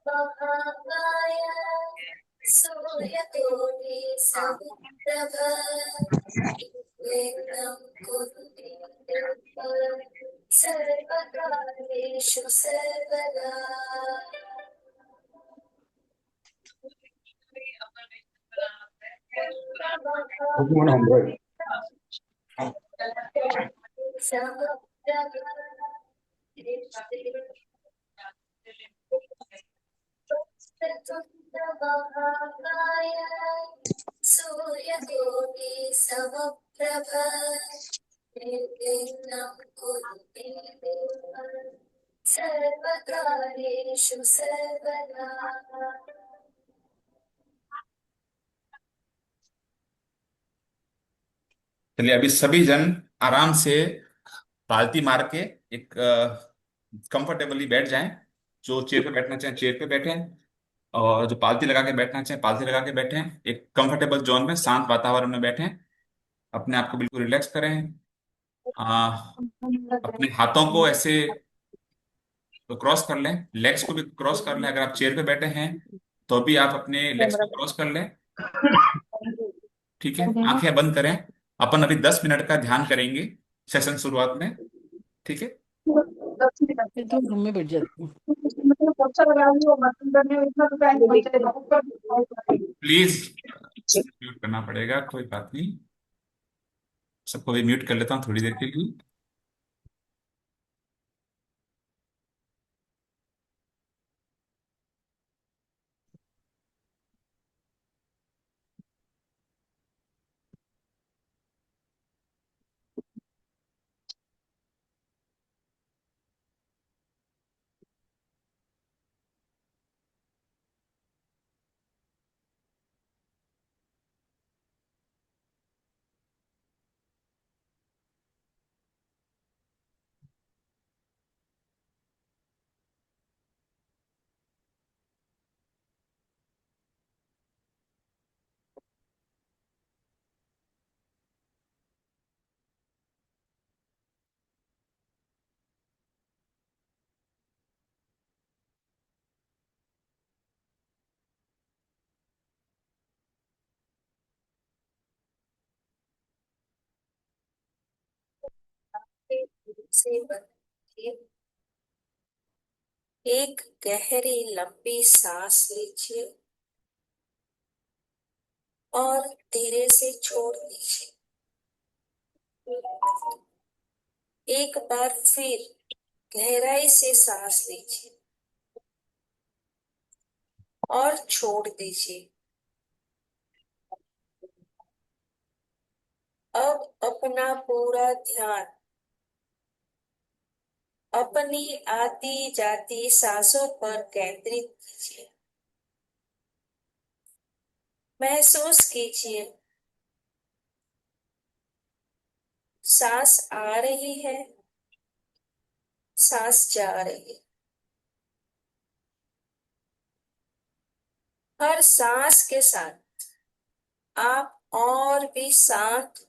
महाकाय सूर्यकोटि समप्रभ निर्विघ्नं कुरु मे देव सर्वकार्येषु सर्वदा। महाकाय सूर्यकोटि समप्रभ निर्विघ्नं कुरु मे देव सर्वकार्येषु सर्वदा। चलिए अभी सभी जन आराम से पालती मार के एक कंफर्टेबली बैठ जाएं। जो चेयर पे बैठना चाहें चेयर पे बैठें, और जो पालती लगा के बैठना चाहें पालती लगा के बैठें। एक कंफर्टेबल जोन में शांत वातावरण में बैठें। अपने आप को बिल्कुल रिलैक्स करें। आ, अपने हाथों को ऐसे क्रॉस कर लें, लेग्स को भी क्रॉस कर लें। अगर आप चेयर पे बैठे हैं तो भी आप अपने लेग्स को क्रॉस कर लें। ठीक है, आंखें बंद करें। अपन अभी 10 मिनट का ध्यान करेंगे सेशन शुरुआत में। ठीक है, फिर तुम रूम में बैठ जाती हूँ। प्लीज म्यूट करना पड़ेगा, कोई बात नहीं। सबको भी म्यूट कर लेता हूँ थोड़ी देर के लिए। से एक गहरी लंबी सांस लीजिए और धीरे से छोड़ दीजिए। एक बार फिर गहराई से सांस लीजिए और छोड़ दीजिए। अब अपना पूरा ध्यान अपनी आती जाती सांसों पर केंद्रित कीजिए। महसूस कीजिए, सांस आ रही है, सांस जा रही है। हर सांस के साथ आप और भी शांत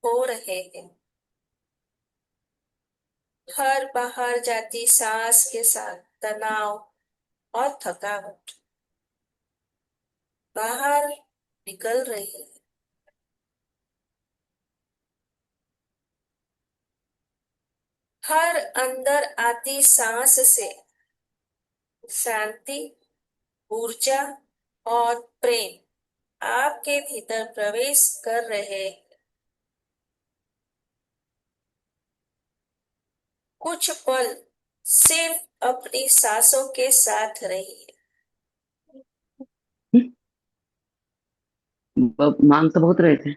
हो रहे हैं। हर बाहर जाती सांस के साथ तनाव और थकावट बाहर निकल रही है। हर अंदर आती सांस से शांति, ऊर्जा और प्रेम आपके भीतर प्रवेश कर रहे हैं। कुछ पल सिर्फ अपनी सांसों के साथ रहिए। मांग तो बहुत रहे थे।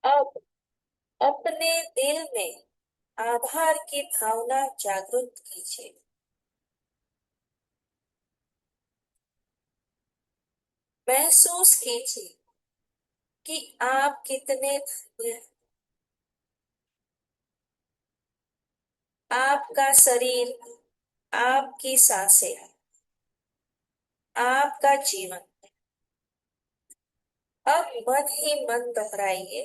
अब अपने दिल में आभार की भावना जागृत कीजिए। महसूस कीजिए कि आप कितने धन्य हैं। आपका शरीर, आपकी सांसें, आपका जीवन। अब मन ही मन दोहराइए,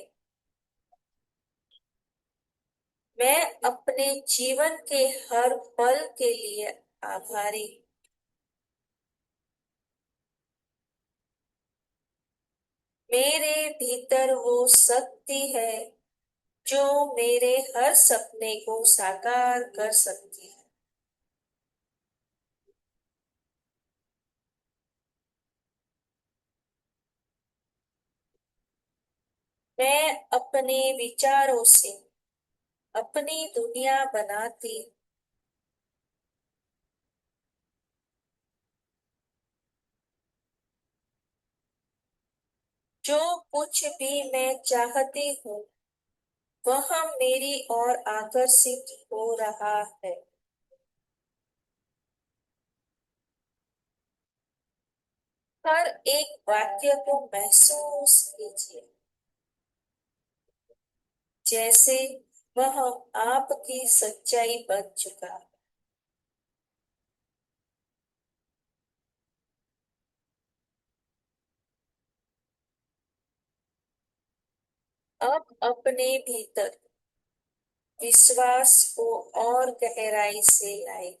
मैं अपने जीवन के हर पल के लिए आभारी हूँ। मेरे भीतर वो शक्ति है जो मेरे हर सपने को साकार कर सकती है। मैं अपने विचारों से अपनी दुनिया बनाती हूँ। जो कुछ भी मैं चाहती हूँ वह मेरी ओर आकर्षित हो रहा है। हर एक वाक्य को महसूस कीजिए जैसे वह आपकी सच्चाई बन चुका है। अब अपने भीतर विश्वास को और गहराई से लाए।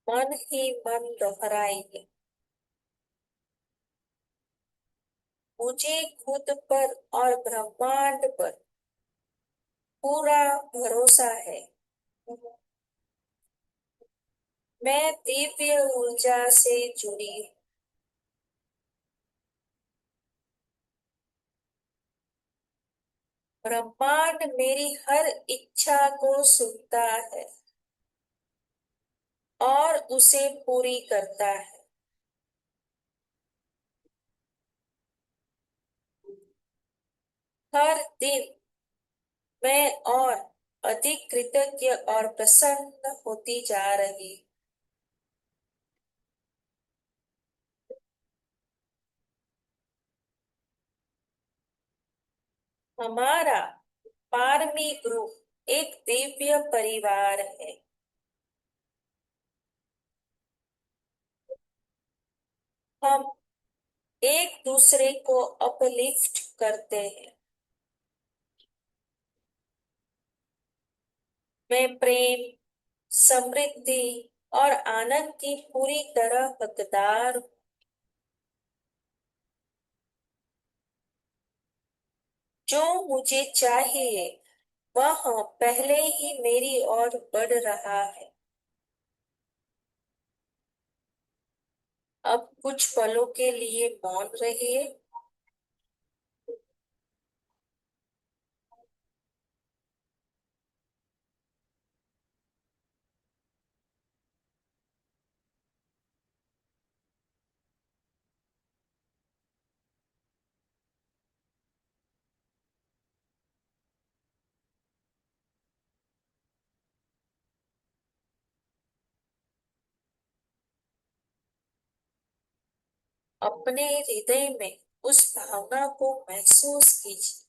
मन ही मन दोहराएंगे, मुझे खुद पर और ब्रह्मांड पर पूरा भरोसा है। मैं दिव्य ऊर्जा से जुड़ी हूँ। ब्रह्मांड मेरी हर इच्छा को सुनता है और उसे पूरी करता है। हर दिन मैं और अधिक कृतज्ञ और प्रसन्न होती जा रही। हमारा पारमी ग्रुप एक दिव्य परिवार है। हम एक दूसरे को अपलिफ्ट करते हैं। मैं प्रेम, समृद्धि और आनंद की पूरी तरह हकदार हूँ। जो मुझे चाहिए वह पहले ही मेरी ओर बढ़ रहा है। अब कुछ पलों के लिए मौन रहिए। अपने हृदय में उस भावना को महसूस कीजिए।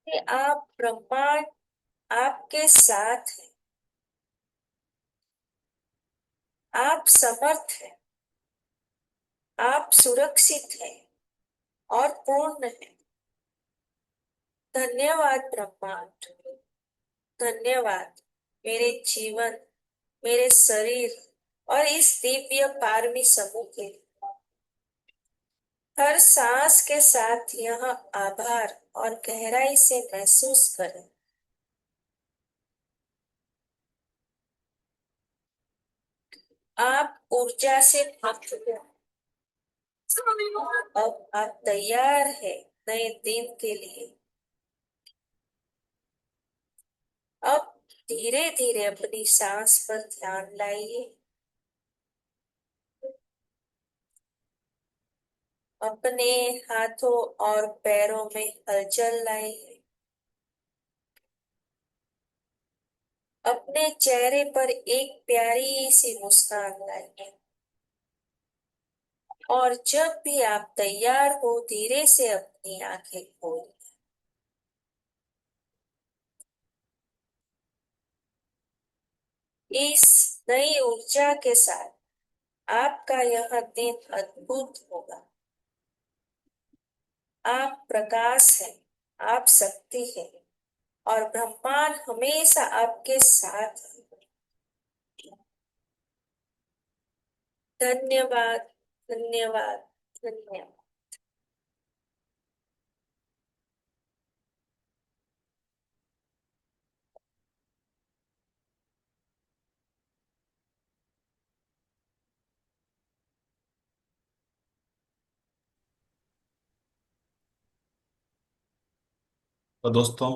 कि आप ब्रह्मांड आपके साथ है। आप समर्थ हैं, आप सुरक्षित हैं और पूर्ण हैं। धन्यवाद ब्रह्मांड, धन्यवाद मेरे जीवन, मेरे शरीर और इस दिव्य पारमी समूह के लिए। हर सांस के साथ यह आभार और गहराई से महसूस करें। आप ऊर्जा से भर चुके हैं। अब आप तैयार हैं नए दिन के लिए। अब धीरे धीरे अपनी सांस पर ध्यान लाइए। अपने हाथों और पैरों में हलचल लाइए। अपने चेहरे पर एक प्यारी सी मुस्कान लाइए। और जब भी आप तैयार हो धीरे से अपनी आंखें खोलें। इस नई ऊर्जा के साथ आपका यह दिन अद्भुत होगा। आप प्रकाश हैं, आप शक्ति हैं और ब्रह्मांड हमेशा आपके साथ है। धन्यवाद, धन्यवाद, धन्यवाद। तो दोस्तों,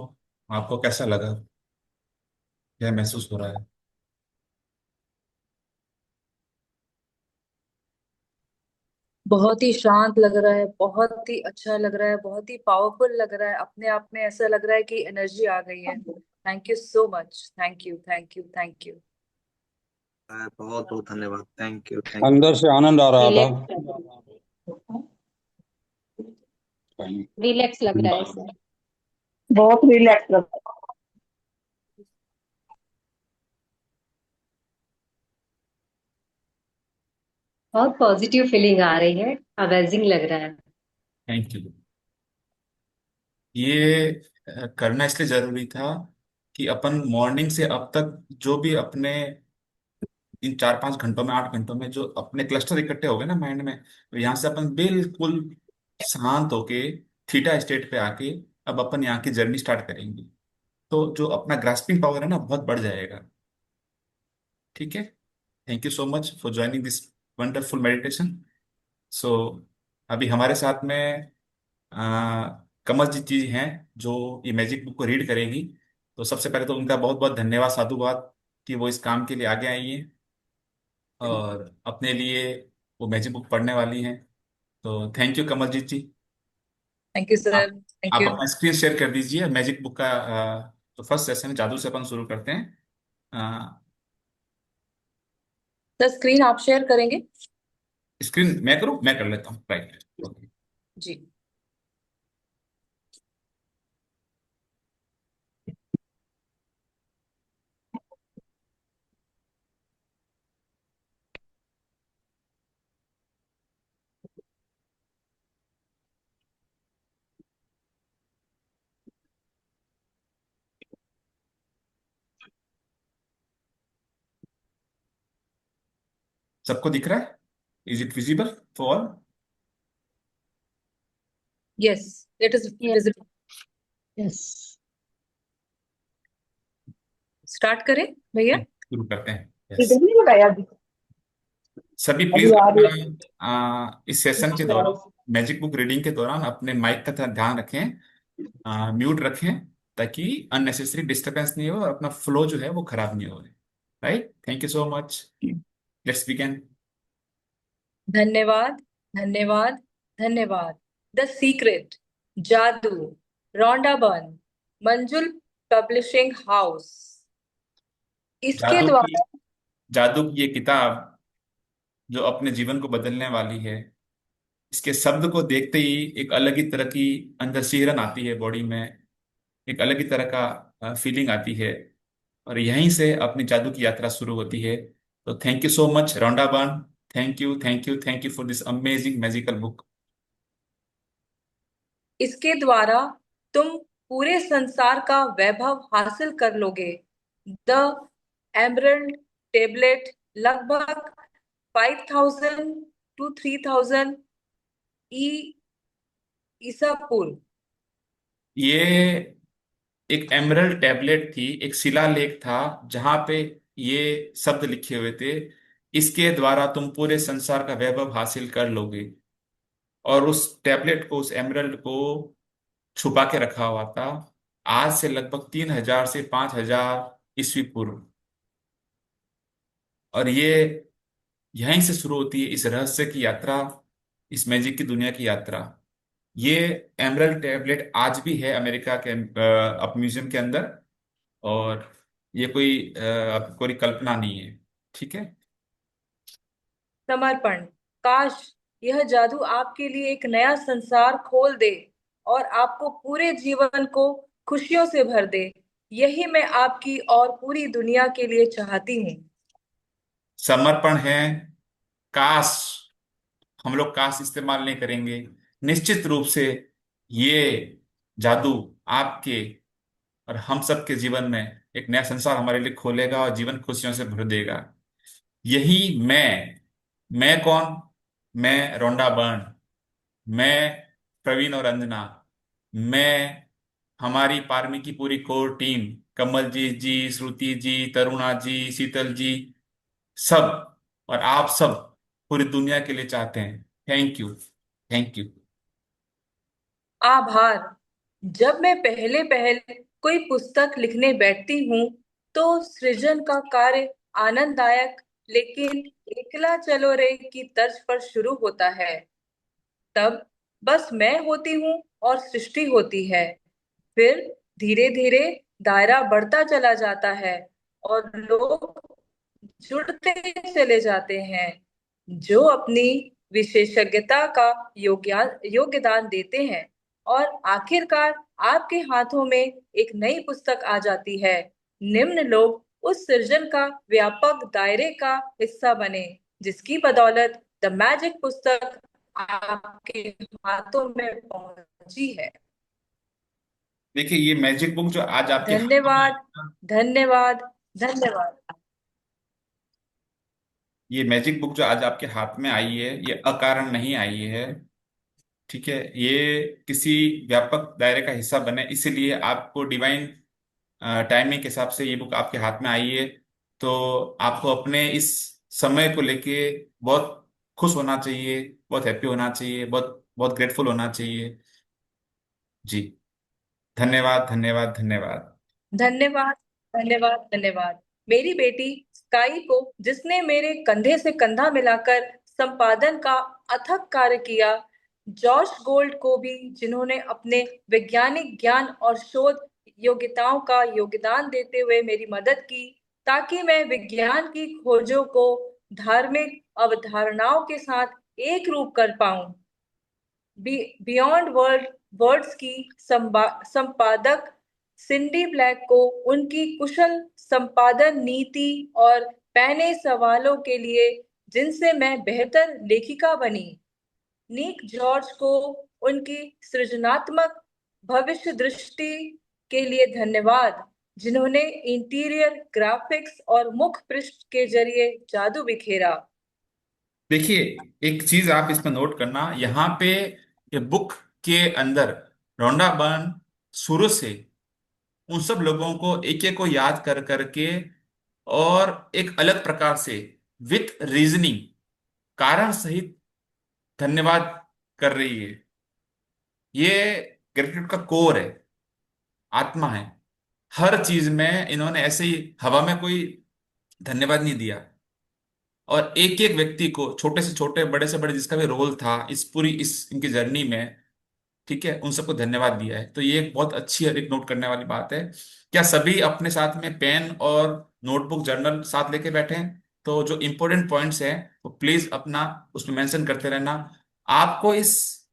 आपको कैसा लगा? क्या महसूस हो रहा है? बहुत ही शांत लग रहा है, बहुत ही अच्छा लग रहा है, बहुत ही पावरफुल लग रहा है। अपने आप में ऐसा लग रहा है कि एनर्जी आ गई है। Thank you so much. Thank you, thank you, thank you. बहुत बहुत धन्यवाद। थैंक यू, थैंक अंदर से आनंद आ रहा था। रिलैक्स लग रहा है सर। बहुत रिलैक्स लग रहा बहुत पॉजिटिव फीलिंग आ रही है, अमेजिंग लग रहा है। Thank you. ये करना इसलिए जरूरी था कि अपन मॉर्निंग से अब तक जो भी अपने इन 4-5 घंटों में, 8 घंटों में जो अपने क्लस्टर इकट्ठे हो गए ना माइंड में, तो यहाँ से अपन बिल्कुल शांत होके थीटा स्टेट पे आके अब अपन यहाँ की जर्नी स्टार्ट करेंगे। तो जो अपना ग्रास्पिंग पावर है ना, बहुत बढ़ जाएगा। ठीक है। Thank you so much for joining this wonderful meditation. So अभी हमारे साथ में कमल जी हैं, जो ये मैजिक बुक को रीड करेगी। तो सबसे पहले तो उनका बहुत बहुत धन्यवाद, साधुवाद कि वो इस काम के लिए आगे आई हैं और अपने लिए वो मैजिक बुक पढ़ने वाली हैं। तो thank you Kamal ji. Thank you sir, आप थैंक आप यू। अपना स्क्रीन शेयर कर दीजिए मैजिक बुक का। तो फर्स्ट सेशन जादू से अपन शुरू करते हैं। सर स्क्रीन आप शेयर करेंगे? स्क्रीन मैं करूँ? मैं कर लेता हूँ, राइट। ओके। जी। सबको दिख रहा है? Is it visible for all? Yes, it is visible. Yes. Start करें भैया? शुरू करते हैं। इधर यस। नहीं लगाया अभी। सभी अभी प्लीज आ रही अपना इस सेशन के है। दौरान, मैजिक बुक रीडिंग के दौरान अपने माइक का ध्यान रखें, म्यूट रखें, ताकि अननेसेसरी डिस्टरबेंस नहीं हो और अपना फ्लो जो है वो खराब नहीं हो। Right. Thank you so much. Let's begin. धन्यवाद, धन्यवाद, धन्यवाद। द सीक्रेट, जादू, रोंडा बर्न, मंजुल पब्लिशिंग हाउस। इसके जादू की द्वारा जादू की ये किताब जो अपने जीवन को बदलने वाली है, इसके शब्द को देखते ही एक अलग ही तरह की अंदर सिहरन आती है बॉडी में। एक अलग ही तरह का फीलिंग आती है और यहीं से अपनी जादू की यात्रा शुरू होती है। तो thank you so much Rhonda Byrne. Thank you, thank you, thank you for this amazing magical book. इसके द्वारा तुम पूरे संसार का वैभव हासिल कर लोगे। द एमरल्ड टेबलेट लगभग 5,000 to 3,000 ई ईसापुर। ये एक एमरल्ड टैबलेट थी, एक शिलालेख था जहां पे ये शब्द लिखे हुए थे, इसके द्वारा तुम पूरे संसार का वैभव हासिल कर लोगे। और उस टैबलेट को, उस एमरल्ड को छुपा के रखा हुआ था, आज से लगभग 3,000 से 5,000 ईस्वी पूर्व। और ये यहीं से शुरू होती है इस रहस्य की यात्रा, इस मैजिक की दुनिया की यात्रा। ये एमरल्ड टैबलेट आज भी है अमेरिका के अप म्यूजियम के अंदर। और ये कोई कल्पना नहीं है। ठीक है। समर्पण। काश यह जादू आपके लिए एक नया संसार खोल दे और आपको पूरे जीवन को खुशियों से भर दे। यही मैं आपकी और पूरी दुनिया के लिए चाहती हूँ। समर्पण है। काश हम लोग काश इस्तेमाल नहीं करेंगे। निश्चित रूप से ये जादू आपके और हम सब के जीवन में एक नया संसार हमारे लिए खोलेगा और जीवन खुशियों से भर देगा। यही मैं कौन? मैं रोंडा बर्न, मैं प्रवीण और अंजना, मैं हमारी पारमी की पूरी कोर टीम, कमल जी, श्रुति जी, तरुणा जी, शीतल जी, सब, और आप सब पूरी दुनिया के लिए चाहते हैं। Thank you, thank you. आभार। जब मैं पहले पहले कोई पुस्तक लिखने बैठती हूँ तो सृजन का कार्य आनंददायक लेकिन एकला चलो रे की तर्ज पर शुरू होता है। तब बस मैं होती हूँ और सृष्टि होती है। फिर धीरे धीरे दायरा बढ़ता चला जाता है और लोग जुड़ते चले जाते हैं जो अपनी विशेषज्ञता का योगदान देते हैं। और आखिरकार आपके हाथों में एक नई पुस्तक आ जाती है। निम्न लोग उस सृजन का व्यापक दायरे का हिस्सा बने जिसकी बदौलत द मैजिक पुस्तक आपके हाथों में पहुंची है। देखिए, ये मैजिक बुक जो आज आपके हाथों में आई धन्यवाद, है, धन्यवाद, धन्यवाद। ये मैजिक बुक जो आज आपके हाथ में आई है, ये अकारण नहीं आई है। ठीक है। ये किसी व्यापक दायरे का हिस्सा बने, इसीलिए आपको डिवाइन टाइमिंग के हिसाब से ये बुक आपके हाथ में आई है। तो आपको अपने इस समय को लेके बहुत खुश होना चाहिए, बहुत हैप्पी होना चाहिए, बहुत बहुत ग्रेटफुल होना चाहिए। जी। धन्यवाद, धन्यवाद, धन्यवाद। धन्यवाद, धन्यवाद, धन्यवाद। मेरी बेटी स्काई को जिसने मेरे कंधे से कंधा मिलाकर संपादन का अथक कार्य किया, जॉर्ज गोल्ड को भी जिन्होंने अपने वैज्ञानिक ज्ञान और शोध योग्यताओं का योगदान देते हुए मेरी मदद की ताकि मैं विज्ञान की खोजों को धार्मिक अवधारणाओं के साथ एक रूप कर पाऊं। बियॉन्ड वर्ड्स की संपादक सिंडी ब्लैक को उनकी कुशल संपादन नीति और पैने सवालों के लिए जिनसे मैं बेहतर लेखिका बनी। निक जॉर्ज को उनकी सृजनात्मक भविष्य दृष्टि के लिए धन्यवाद जिन्होंने इंटीरियर ग्राफिक्स और मुख पृष्ठ के जरिए जादू बिखेरा। देखिए, एक चीज आप इसमें नोट करना, यहाँ पे ये बुक के अंदर रोंडा बर्न शुरू से उन सब लोगों को एक एक को याद कर करके और एक अलग प्रकार से विथ रीजनिंग, कारण सहित धन्यवाद कर रही है। ये ग्रेटिट्यूड का कोर है, आत्मा है। हर चीज में इन्होंने ऐसे ही हवा में कोई धन्यवाद नहीं दिया, और एक एक व्यक्ति को, छोटे से छोटे, बड़े से बड़े, जिसका भी रोल था इस पूरी इस इनकी जर्नी में, ठीक है, उन सबको धन्यवाद दिया है। तो ये एक बहुत अच्छी और एक नोट करने वाली बात है। क्या सभी अपने साथ में पेन और नोटबुक जर्नल साथ लेके बैठे हैं? तो जो इंपॉर्टेंट पॉइंट्स हैं वो प्लीज अपना उसमें मेंशन करते रहना। आपको इस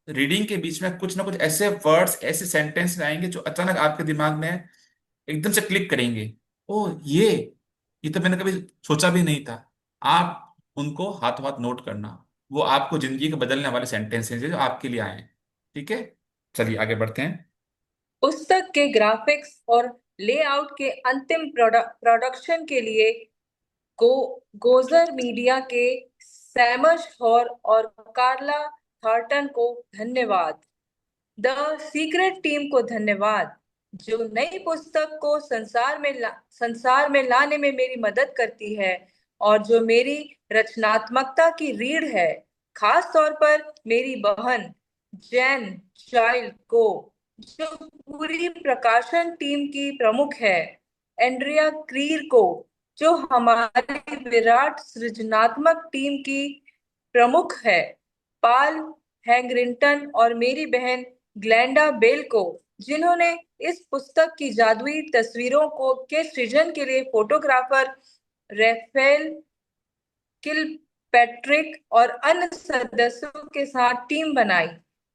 रीडिंग के बीच में कुछ ना कुछ ऐसे वर्ड्स, ऐसे सेंटेंस आएंगे जो अचानक आपके दिमाग में एकदम से क्लिक करेंगे। ओ, ये तो मैंने कभी सोचा भी नहीं था। आप उनको हाथों हाथ नोट करना। वो आपको जिंदगी को बदलने वाले सेंटेंसेस हैं जो आपके लिए आए हैं। ठीक है। चलिए आगे बढ़ते हैं। पुस्तक के ग्राफिक्स और लेआउट के अंतिम प्रोडक्शन के लिए गो गोजर मीडिया के सैमश हॉर और कार्ला थॉर्टन को धन्यवाद। द सीक्रेट टीम को धन्यवाद, जो नई पुस्तक को संसार में लाने में मेरी मदद करती है और जो मेरी रचनात्मकता की रीढ़ है। खास तौर पर मेरी बहन जैन चाइल्ड को, जो पूरी प्रकाशन टीम की प्रमुख है। एंड्रिया क्रीर को, जो हमारी विराट सृजनात्मक टीम की प्रमुख है। पाल हैंगरिंगटन और मेरी बहन ग्लैंडा बेल को, जिन्होंने इस पुस्तक की जादुई तस्वीरों को के सृजन के लिए फोटोग्राफर रेफेल किलपैट्रिक और अन्य सदस्यों के साथ टीम बनाई।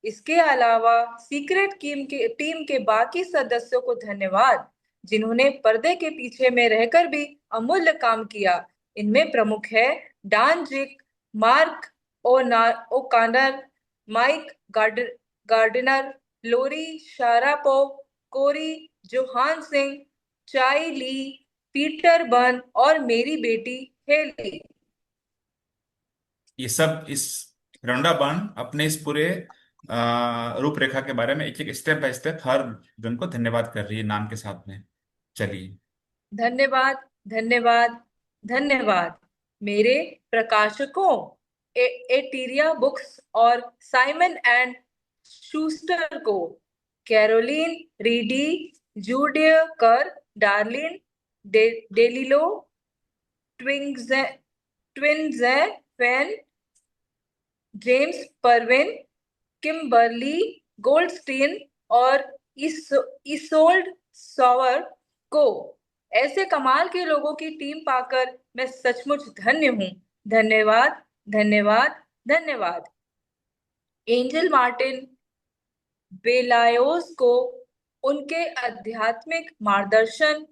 इसके अलावा सीक्रेट टीम के बाकी सदस्यों को धन्यवाद, जिन्होंने पर्दे के पीछे में रहकर भी अमूल्य काम किया। इनमें प्रमुख है डान जिक, मार्क ओकानर, माइक गार्डनर, लोरी शारापो, कोरी जोहान सिंह, चाई ली, पीटर बर्न और मेरी बेटी हेली। ये सब इस रंडा बर्न अपने इस पूरे रूपरेखा के बारे में एक एक स्टेप बाय स्टेप हर जन को धन्यवाद कर रही है नाम के साथ में। चलिए। धन्यवाद, धन्यवाद, धन्यवाद मेरे प्रकाशकों एटीरिया बुक्स और साइमन एंड शूस्टर को, कैरोलिन रीडी, जूडिया कर, डार्लिन डेलिलो, ट्विंग्जे ट्विन्जे fan, James Parveen, Kimberly Goldstein और इसोल्ड सॉवर को। ऐसे कमाल के लोगों की टीम पाकर मैं सचमुच धन्य हूँ। धन्यवाद, धन्यवाद, धन्यवाद। एंजल मार्टिन बेलायोस को, उनके आध्यात्मिक मार्गदर्शन,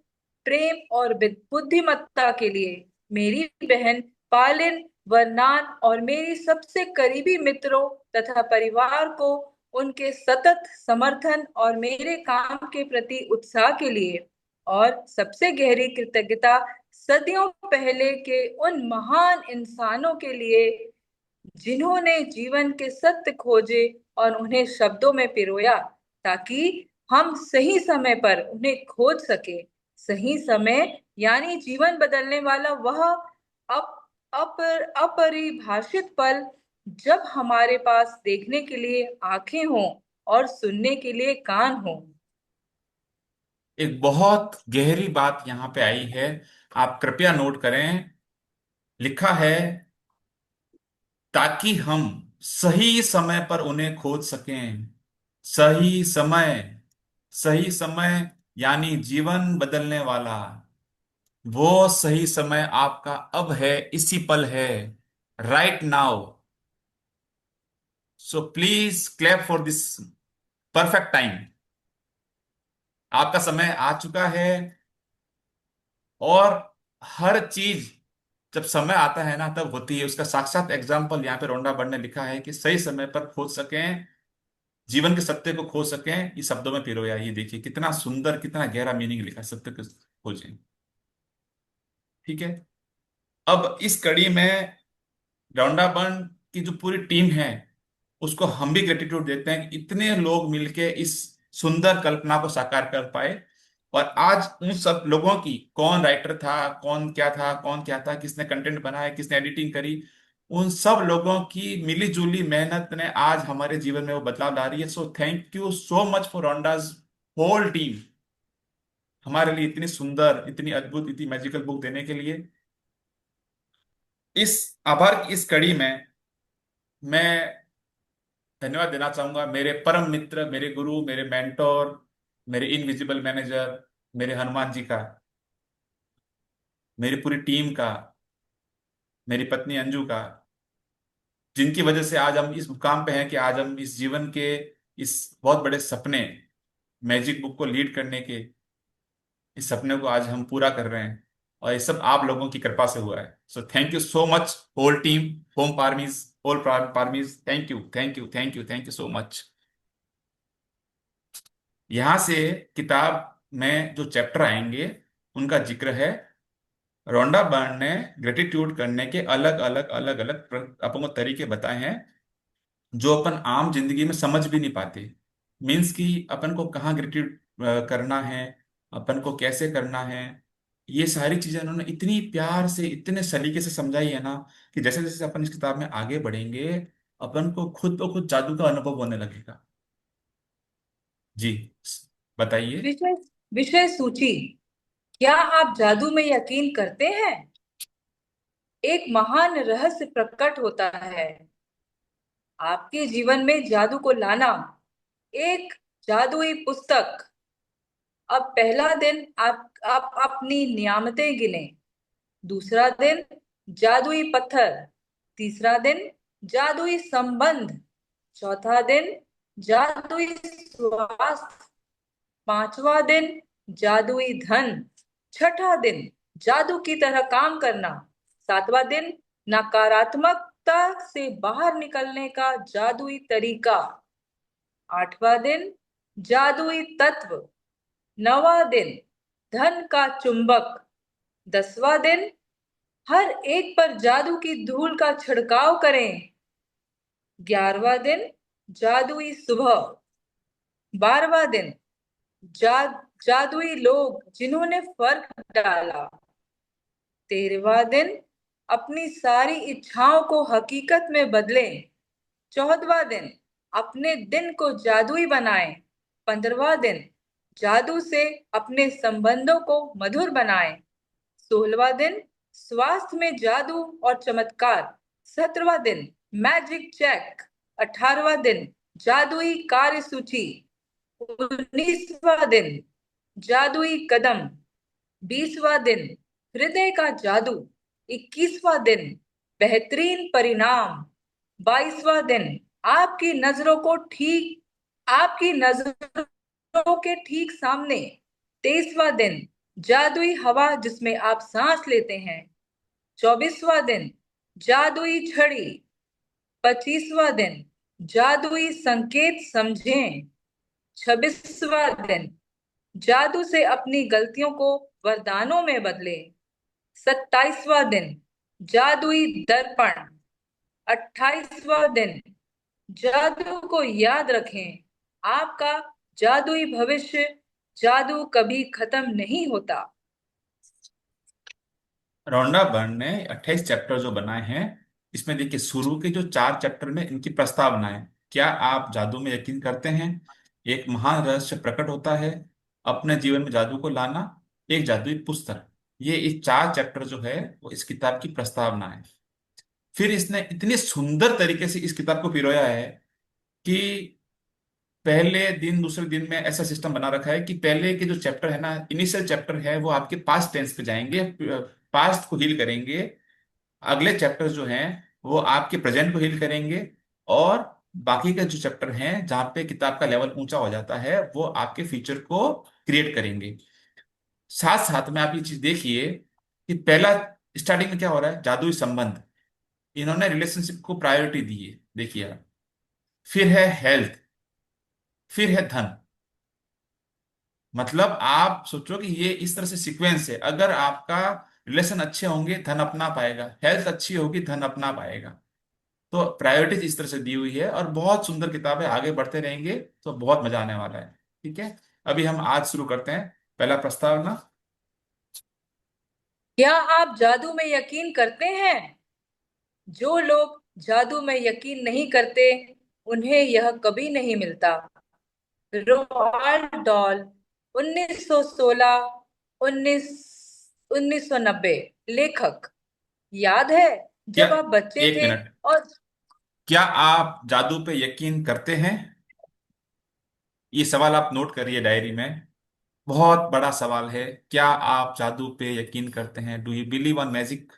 प्रेम और बुद्धिमत्ता के लिए। मेरी बहन पालिन वर्नान और मेरी सबसे करीबी मित्रों तथा परिवार को, उनके सतत समर्थन और मेरे काम के प्रति उत्साह के लिए। और सबसे गहरी कृतज्ञता सदियों पहले के उन महान इंसानों के लिए, जिन्होंने जीवन के सत्य खोजे और उन्हें शब्दों में पिरोया, ताकि हम सही समय पर उन्हें खोज सके। सही समय यानी जीवन बदलने वाला वह अपरिभाषित पल, जब हमारे पास देखने के लिए आंखें हों और सुनने के लिए कान हों। एक बहुत गहरी बात यहाँ पे आई है, आप कृपया नोट करें। लिखा है ताकि हम सही समय पर उन्हें खोज सकें। सही समय, सही समय यानी जीवन बदलने वाला। वो सही समय आपका अब है, इसी पल है, right now. So please clap for this perfect time. आपका समय आ चुका है। और हर चीज जब समय आता है ना तब होती है, उसका साक्षात एग्जाम्पल यहाँ पे रोंडा बर्न ने लिखा है कि सही समय पर खोज सकें, जीवन के सत्य को खोज सकें। ये शब्दों में पिरोया, ये देखिए कितना सुंदर, कितना गहरा मीनिंग लिखा है, सत्य को खोजें। ठीक है। अब इस कड़ी में रोंडा बर्न की जो पूरी टीम है उसको हम भी ग्रेटिट्यूड देते हैं कि इतने लोग मिलके इस सुंदर कल्पना को साकार कर पाए। और आज उन सब लोगों की, कौन राइटर था, कौन क्या था, कौन क्या था, किसने कंटेंट बनाया, किसने एडिटिंग करी, उन सब लोगों की मिली जुली मेहनत ने आज हमारे जीवन में वो बदलाव ला रही है। So thank you so much for Rhonda's whole team, हमारे लिए इतनी सुंदर, इतनी अद्भुत, इतनी मैजिकल बुक देने के लिए। इस आभार की इस कड़ी में मैं धन्यवाद देना चाहूंगा मेरे परम मित्र, मेरे गुरु, मेरे मेंटोर, मेरे इनविजिबल मैनेजर, मेरे हनुमान जी का, मेरी पूरी टीम का, मेरी पत्नी अंजू का, जिनकी वजह से आज हम इस मुकाम पे हैं कि आज हम इस जीवन के इस बहुत बड़े सपने, मैजिक बुक को लीड करने के इस सपने को आज हम पूरा कर रहे हैं। और ये सब आप लोगों की कृपा से हुआ है। So thank you so much whole team, home पारमीज, होल पारमीज। Thank you, thank you, thank you, thank you so much. यहां से किताब में जो चैप्टर आएंगे उनका जिक्र है। रोंडा बर्न ने ग्रेटिट्यूड करने के अलग अलग अलग अलग अपन को तरीके बताए हैं। जो अपन आम जिंदगी में समझ भी नहीं पाते। मीन्स कि अपन को कहाँ ग्रेटिट्यूड करना है, अपन को कैसे करना है, ये सारी चीजें उन्होंने इतनी प्यार से इतने सलीके से समझाई है ना, कि जैसे जैसे अपन इस किताब में आगे बढ़ेंगे, अपन को खुद ब खुद जादू का अनुभव होने लगेगा। जी, बताइए। विषय विषय सूची। क्या आप जादू में यकीन करते हैं? एक महान रहस्य प्रकट होता है। आपके जीवन में जादू को लाना। एक जादुई पुस्तक। अब पहला दिन आप अपनी नियामतें गिने। दूसरा दिन जादुई पत्थर। तीसरा दिन जादुई संबंध। चौथा दिन जादुई स्वास्थ्य। पांचवा दिन जादुई धन। छठा दिन जादू की तरह काम करना। सातवां दिन नकारात्मकता से बाहर निकलने का जादुई तरीका। आठवां दिन जादुई तत्व। नवां दिन धन का चुंबक। 10वां दिन हर एक पर जादू की धूल का छिड़काव करें। 11वां दिन जादुई सुबह। 12वां दिन जा, जादुई लोग जिन्होंने फर्क डाला। 13वां दिन अपनी सारी इच्छाओं को हकीकत में बदलें। 14वां दिन अपने दिन को जादुई बनाएं। 15वां दिन जादू से अपने संबंधों को मधुर बनाएं। 16वां दिन स्वास्थ्य में जादू और चमत्कार। 17वां दिन मैजिक चेक। 18वां दिन जादुई कार्य सूची। 19वां दिन जादुई कदम। 20वां दिन हृदय का जादू। 21वां दिन बेहतरीन परिणाम। 22वां दिन आपकी नजरों को ठीक आपकी नजरों के ठीक सामने। 23वां दिन जादुई हवा जिसमें आप सांस लेते हैं। 24वां दिन जादुई छड़ी। 25वां दिन जादुई संकेत समझें। 26वां दिन जादू से अपनी गलतियों को वरदानों में बदले। 27वां दिन जादुई दर्पण। 28वां दिन जादू को याद रखें। आपका जादुई भविष्य। जादू कभी खत्म नहीं होता। रोंडा बर्न ने 28 चैप्टर जो बनाए हैं, इसमें देखिए शुरू के जो 4 चैप्टर में इनकी प्रस्तावना है। क्या आप जादू में यकीन करते हैं? एक महान रहस्य प्रकट होता है। अपने जीवन में जादू को लाना। एक जादुई पुस्तक। ये इस 4 चैप्टर जो है वो इस किताब की प्रस्तावना है। फिर इसने इतनी सुंदर तरीके से इस किताब को पिरोया है कि पहले दिन दूसरे दिन में ऐसा सिस्टम बना रखा है कि पहले के जो चैप्टर है ना, इनिशियल चैप्टर है, वो आपके पास्ट टेंस पे जाएंगे, पास्ट को हील करेंगे। अगले चैप्टर जो हैं वो आपके प्रेजेंट को हील करेंगे। और बाकी के जो चैप्टर हैं जहाँ पे किताब का लेवल ऊंचा हो जाता है, वो आपके फ्यूचर को क्रिएट करेंगे। साथ साथ में आप ये चीज देखिए कि पहला स्टार्टिंग में क्या हो रहा है, जादुई संबंध। इन्होंने रिलेशनशिप को प्रायोरिटी दी है, देखिए आप। फिर है हेल्थ। फिर है धन। मतलब आप सोचो कि ये इस तरह से सीक्वेंस है। अगर आपका रिलेशन अच्छे होंगे, धन अपना पाएगा। हेल्थ अच्छी होगी, धन अपना पाएगा। तो प्रायोरिटीज इस तरह से दी हुई है, और बहुत सुंदर किताब है। आगे बढ़ते रहेंगे तो बहुत मजा आने वाला है। ठीक है, अभी हम आज शुरू करते हैं पहला प्रस्तावना। क्या आप जादू में यकीन करते हैं? जो लोग जादू में यकीन नहीं करते, उन्हें यह कभी नहीं मिलता। Roald doll. 1916। 19 1990। लेखक। याद है क्या, जब आप बच्चे एक थे मिनट, और क्या आप जादू पे यकीन करते हैं? ये सवाल आप नोट करिए डायरी में। बहुत बड़ा सवाल है। क्या आप जादू पे यकीन करते हैं? Do you believe on magic?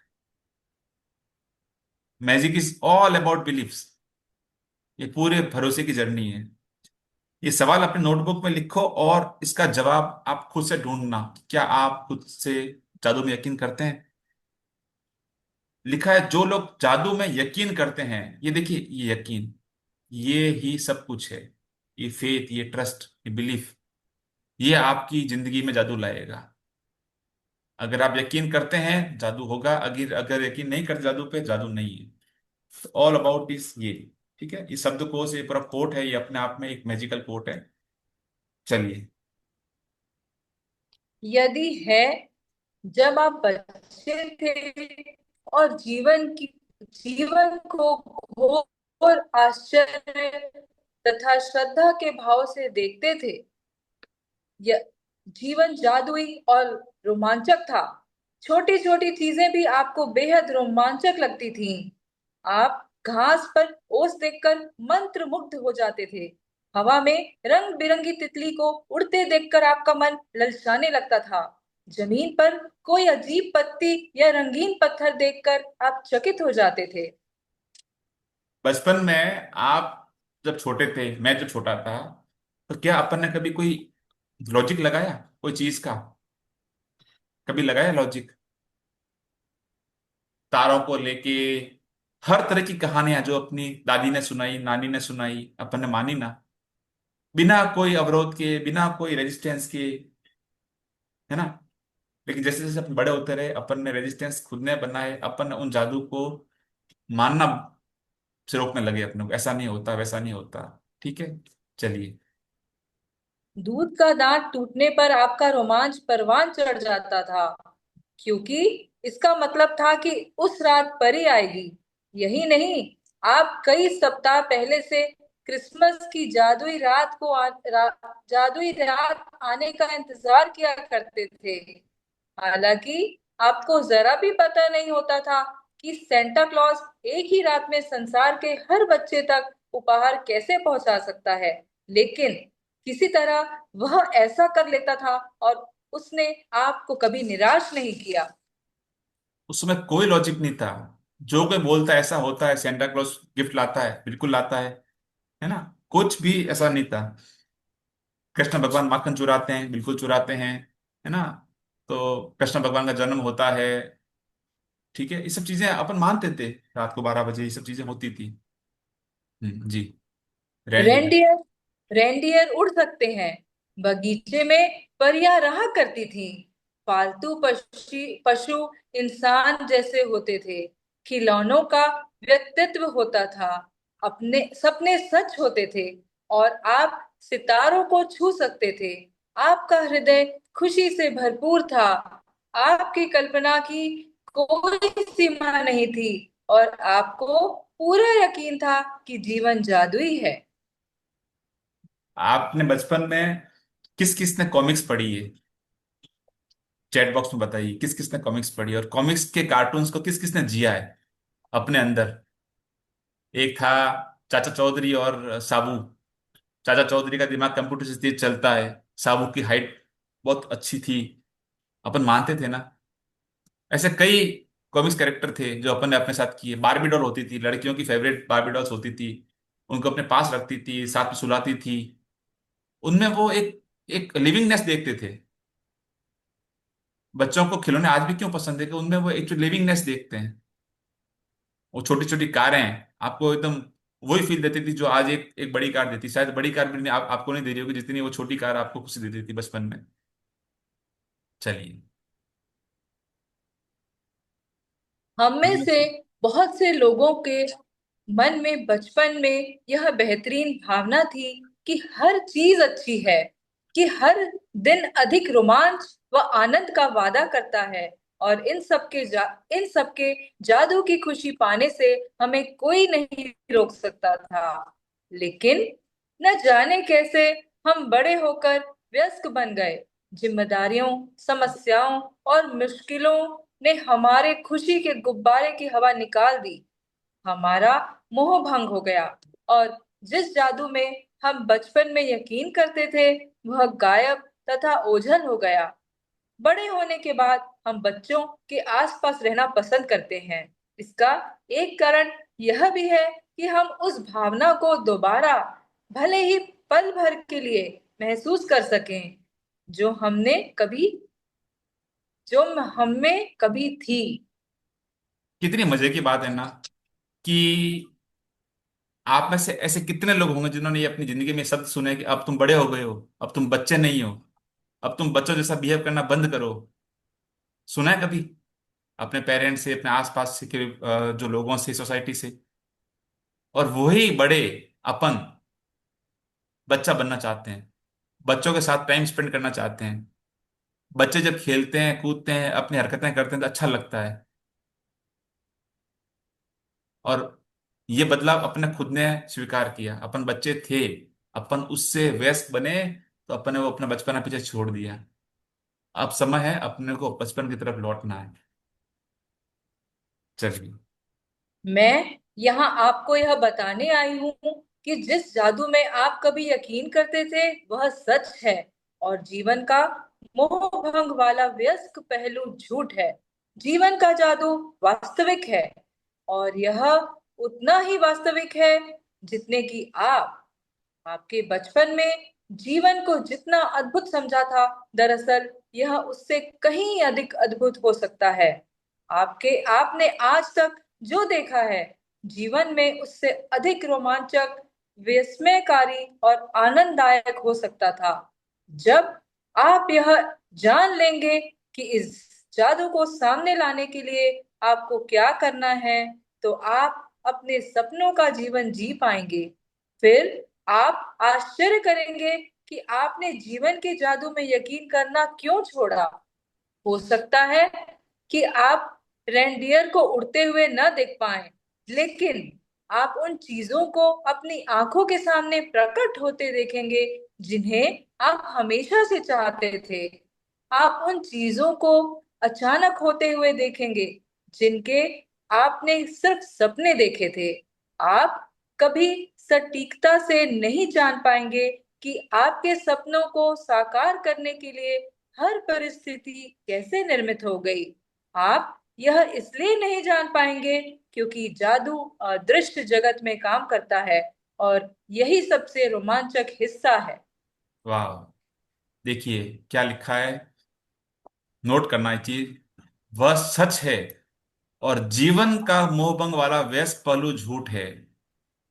Magic is all about believes. ये पूरे भरोसे की जर्नी है। ये सवाल अपने नोटबुक में लिखो, और इसका जवाब आप खुद से ढूंढना। क्या आप खुद से जादू में यकीन करते हैं? लिखा है, जो लोग जादू में यकीन करते हैं, ये देखिए, ये यकीन, ये ही सब कुछ है। ये फेथ, ये ट्रस्ट, ये बिलीफ, ये आपकी जिंदगी में जादू लाएगा। अगर आप यकीन करते हैं, जादू होगा। अगर अगर यकीन नहीं करते जादू पे, जादू नहीं है। ऑल अबाउट इज ये। ठीक है, ये शब्दकोश, ये पूरा कोट है, ये अपने आप में एक मैजिकल कोट है। चलिए। यदि है, जब आप बच्चे थे और जीवन को घोर आश्चर्य तथा श्रद्धा के भाव से देखते थे, यह जीवन जादुई और रोमांचक था। छोटी छोटी चीजें भी आपको बेहद रोमांचक लगती थीं। आप घास पर ओस देखकर मंत्र मुग्ध हो जाते थे। हवा में रंग बिरंगी तितली को उड़ते देखकर आपका मन ललचाने लगता था। जमीन पर कोई अजीब पत्ती या रंगीन पत्थर देखकर आप चकित हो जाते थे। बचपन में आप जब छोटे थे, मैं जब छोटा था, तो क्या अपन ने कभी कोई लॉजिक लगाया कोई चीज का? कभी लगाया लॉजिक? तारों को लेके हर तरह की कहानियां जो अपनी दादी ने सुनाई, नानी ने सुनाई, अपन ने मानी ना, बिना कोई अवरोध के, बिना कोई रेजिस्टेंस के, है ना? लेकिन जैसे जैसे अपन बड़े होते रहे, अपन ने रेजिस्टेंस खुद ने बनाए, अपन ने उन जादू को मानना से रोकने लगे अपने को, ऐसा नहीं होता, वैसा नहीं होता। ठीक है, चलिए। दूध का दांत टूटने पर आपका रोमांच परवान चढ़ जाता था, क्योंकि इसका मतलब था कि उस रात परी आएगी। यही नहीं, आप कई सप्ताह पहले से क्रिसमस की जादुई रात आने का इंतजार किया करते थे। हालांकि आपको जरा भी पता नहीं होता था कि सेंटा क्लॉज एक ही रात में संसार के हर बच्चे तक उपहार कैसे पहुंचा सकता है। लेकिन किसी तरह वह ऐसा कर लेता था, और उसने आपको कभी निराश नहीं किया। उसमें कोई लॉजिक नहीं था। जो कोई बोलता है ऐसा होता है, सेंटा क्लॉज गिफ्ट लाता है, बिल्कुल लाता है ना? कुछ भी ऐसा नहीं था। कृष्ण भगवान माखन चुराते हैं, बिल्कुल चुराते हैं, है ना? तो कृष्ण भगवान का जन्म होता है, ठीक है, ये सब चीजें अपन मानते थे। रात को 12 बजे ये सब चीजें होती थी। जी। रेनडियर। रेंडियर रेंडियर उड़ सकते हैं। बगीचे में परियां रहा करती थी। पालतू पशु इंसान जैसे होते थे। खिलौनों का व्यक्तित्व होता था। अपने सपने सच होते थे, और आप सितारों को छू सकते थे। आपका हृदय खुशी से भरपूर था। आपकी कल्पना की कोई सीमा नहीं थी, और आपको पूरा यकीन था कि जीवन जादुई है। आपने बचपन में किस किस ने कॉमिक्स पढ़ी है? चैट बॉक्स में बताइए, किस किस ने कॉमिक्स पढ़ी है, और कॉमिक्स के कार्टून्स को किस किस ने जिया है अपने अंदर? एक था चाचा चौधरी और साबू। चाचा चौधरी का दिमाग कंप्यूटर से तेज चलता है, साबू की हाइट बहुत अच्छी थी, अपन मानते थे ना? ऐसे कई कॉमिक्स कैरेक्टर थे जो अपन ने अपने साथ किए। बारबी डॉल होती थी, लड़कियों की फेवरेट बारबी डॉल्स होती थी, उनको अपने पास रखती थी, साथ में सुलाती थी। उनमें वो एक एक लिविंगनेस देखते थे। बच्चों को खिलौने आज भी क्यों पसंद है? कि उनमें वो एक लिविंगनेस देखते हैं। वो छोटी छोटी कारें आपको एकदम वही फील देती थी जो आज एक एक बड़ी कार देती। शायद बड़ी कार भी नहीं, आपको नहीं दे रही होगी जितनी वो छोटी कार आपको खुशी देती थी बचपन में। चलिए। हम में हम्म। से बहुत से लोगों के मन में बचपन में यह बेहतरीन भावना थी कि हर चीज अच्छी है, कि हर दिन अधिक रोमांच व आनंद का वादा करता है, और इन सब के जादू की खुशी पाने से हमें कोई नहीं रोक सकता था। लेकिन न जाने कैसे हम बड़े होकर व्यस्क बन गए। जिम्मेदारियों, समस्याओं और मुश्किलों ने हमारे खुशी के गुब्बारे की हवा निकाल दी। हमारा मोह भंग हो गया, और जिस जादू में हम बचपन में यकीन करते थे, वह गायब तथा ओझल हो गया। बड़े होने के बाद हम बच्चों के आसपास रहना पसंद करते हैं। इसका एक कारण यह भी है कि हम उस भावना को दोबारा, भले ही पल भर के लिए, महसूस कर सकें, जो हम में कभी थी। कितनी मजे की बात है ना, कि आप में से ऐसे कितने लोग होंगे जिन्होंने ये अपनी जिंदगी में शब्द सुने कि अब तुम बड़े हो गए हो, अब तुम बच्चे नहीं हो, अब तुम बच्चों जैसा बिहेव करना बंद करो। सुना है कभी अपने पेरेंट्स से, अपने आसपास से के जो लोगों से, सोसाइटी से? और वही बड़े अपन बच्चा बनना चाहते हैं, बच्चों के साथ टाइम स्पेंड करना चाहते हैं। बच्चे जब खेलते हैं, कूदते हैं, अपनी हरकतें करते हैं तो अच्छा लगता है। और ये बदलाव अपने खुद ने स्वीकार किया। अपन बच्चे थे, अपन उससे व्यस्त बने, तो अपन ने वो अपना बचपना पीछे छोड़ दिया। अब समय है अपने को बचपन की तरफ लौटना है। चलिए। मैं यहाँ आपको यह बताने आई हूँ कि जिस जादू में आप कभी यकीन करते थे वह सच है, और जीवन का मोह भंग वाला व्यस्क पहलू झूठ है। जीवन का जादू वास्तविक है, और यह उतना ही वास्तविक है जितने कि आपके बचपन में जीवन को जितना अद्भुत समझा था, दरअसल यह उससे कहीं अधिक अद्भुत हो सकता है। आपने आज तक जो देखा है, जीवन में उससे अधिक रोमांचक, विस्मयकारी और आनंददायक हो सकता था। जब आप यह जान लेंगे कि इस जादू को सामने लाने के लिए आपको क्या करना है, तो आप अपने सपनों का जीवन जी पाएंगे। फिर आप आश्चर्य करेंगे कि आपने जीवन के जादू में यकीन करना क्यों छोड़ा। हो सकता है कि आप रेनडियर को उड़ते हुए न देख पाएं, लेकिन आप उन चीजों को अपनी आंखों के सामने प्रकट होते देखेंगे जिन्हें आप हमेशा से चाहते थे। आप उन चीजों को अचानक होते हुए देखेंगे जिनके आपने सिर्फ सपने देखे थे। आप कभी सटीकता से नहीं जान पाएंगे कि आपके सपनों को साकार करने के लिए हर परिस्थिति कैसे निर्मित हो गई। आप यह इसलिए नहीं जान पाएंगे क्योंकि जादू अदृश्य जगत में काम करता है, और यही सबसे रोमांचक हिस्सा है। वाह, देखिए क्या लिखा है, नोट करना चाहिए। वह सच है, और जीवन का मोहभंग वाला व्यस्त पहलू झूठ है।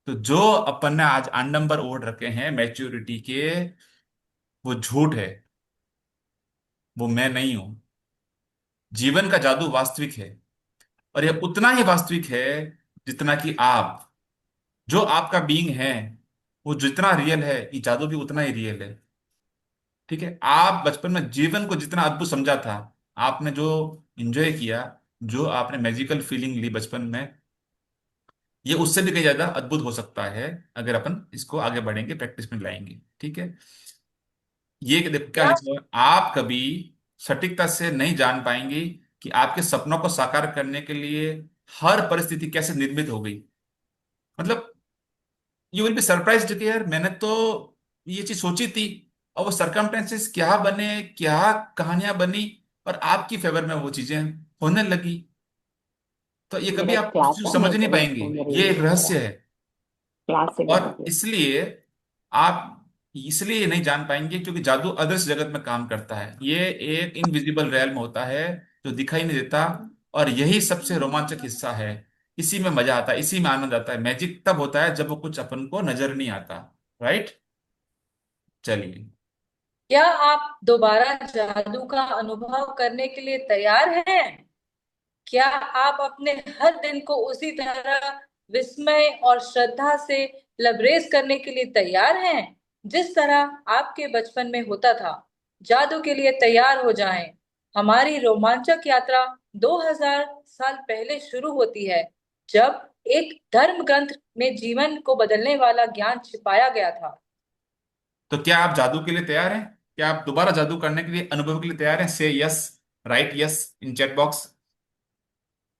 तो जो अपन ने आज नंबर ओढ़ रखे हैं मैच्योरिटी के, वो झूठ है, वो मैं नहीं हूं। जीवन का जादू वास्तविक है, और यह उतना ही वास्तविक है जितना कि आप, जो आपका बीइंग है, वो जितना रियल है, ये जादू भी उतना ही रियल है। ठीक है, आप बचपन में जीवन को जितना अद्भुत समझा था, आपने जो एंजॉय किया, जो आपने मैजिकल फीलिंग ली बचपन में, ये उससे भी कहीं ज्यादा अद्भुत हो सकता है अगर अपन इसको आगे बढ़ेंगे, प्रैक्टिस में लाएंगे। ठीक है। ये देखो क्या क्या लिखा हुआ है, आप कभी सटीकता से नहीं जान पाएंगे कि आपके सपनों को साकार करने के लिए हर परिस्थिति कैसे निर्मित हो गई। मतलब यू विल बी सरप्राइज्ड कि यार मैंने तो ये चीज सोची थी, और वो सरकमस्टेंसेस क्या बने, क्या कहानियां बनी, और आपकी फेवर में वो चीजें होने लगी। तो ये कभी मेरा आप क्लास चीज़ है, समझ मेरे नहीं को पाएंगे। मेरी ये एक रहस्य है। क्लास से और बता दिया। इसलिए आप इसलिए नहीं जान पाएंगे क्योंकि जादू अदृश्य जगत में काम करता है। ये एक इनविजिबल realm होता है जो दिखाई नहीं देता, और यही सबसे रोमांचक हिस्सा है। इसी में मजा आता है, इसी में आनंद आता है। मैजिक तब होता है जब वो कुछ अपन को नजर नहीं आता। राइट। चलिए। क्या आप दोबारा जादू का अनुभव करने के लिए तैयार हैं? क्या आप अपने हर दिन को उसी तरह विस्मय और श्रद्धा से लबरेज करने के लिए तैयार हैं, जिस तरह आपके बचपन में होता था? जादू के लिए तैयार हो जाएं। हमारी रोमांचक यात्रा 2000 साल पहले शुरू होती है, जब एक धर्म ग्रंथ में जीवन को बदलने वाला ज्ञान छिपाया गया था। तो क्या आप जादू के लिए तैयार हैं? क्या आप दोबारा जादू करने के लिए, अनुभव के लिए तैयार हैं? से yes, right yes in chat box.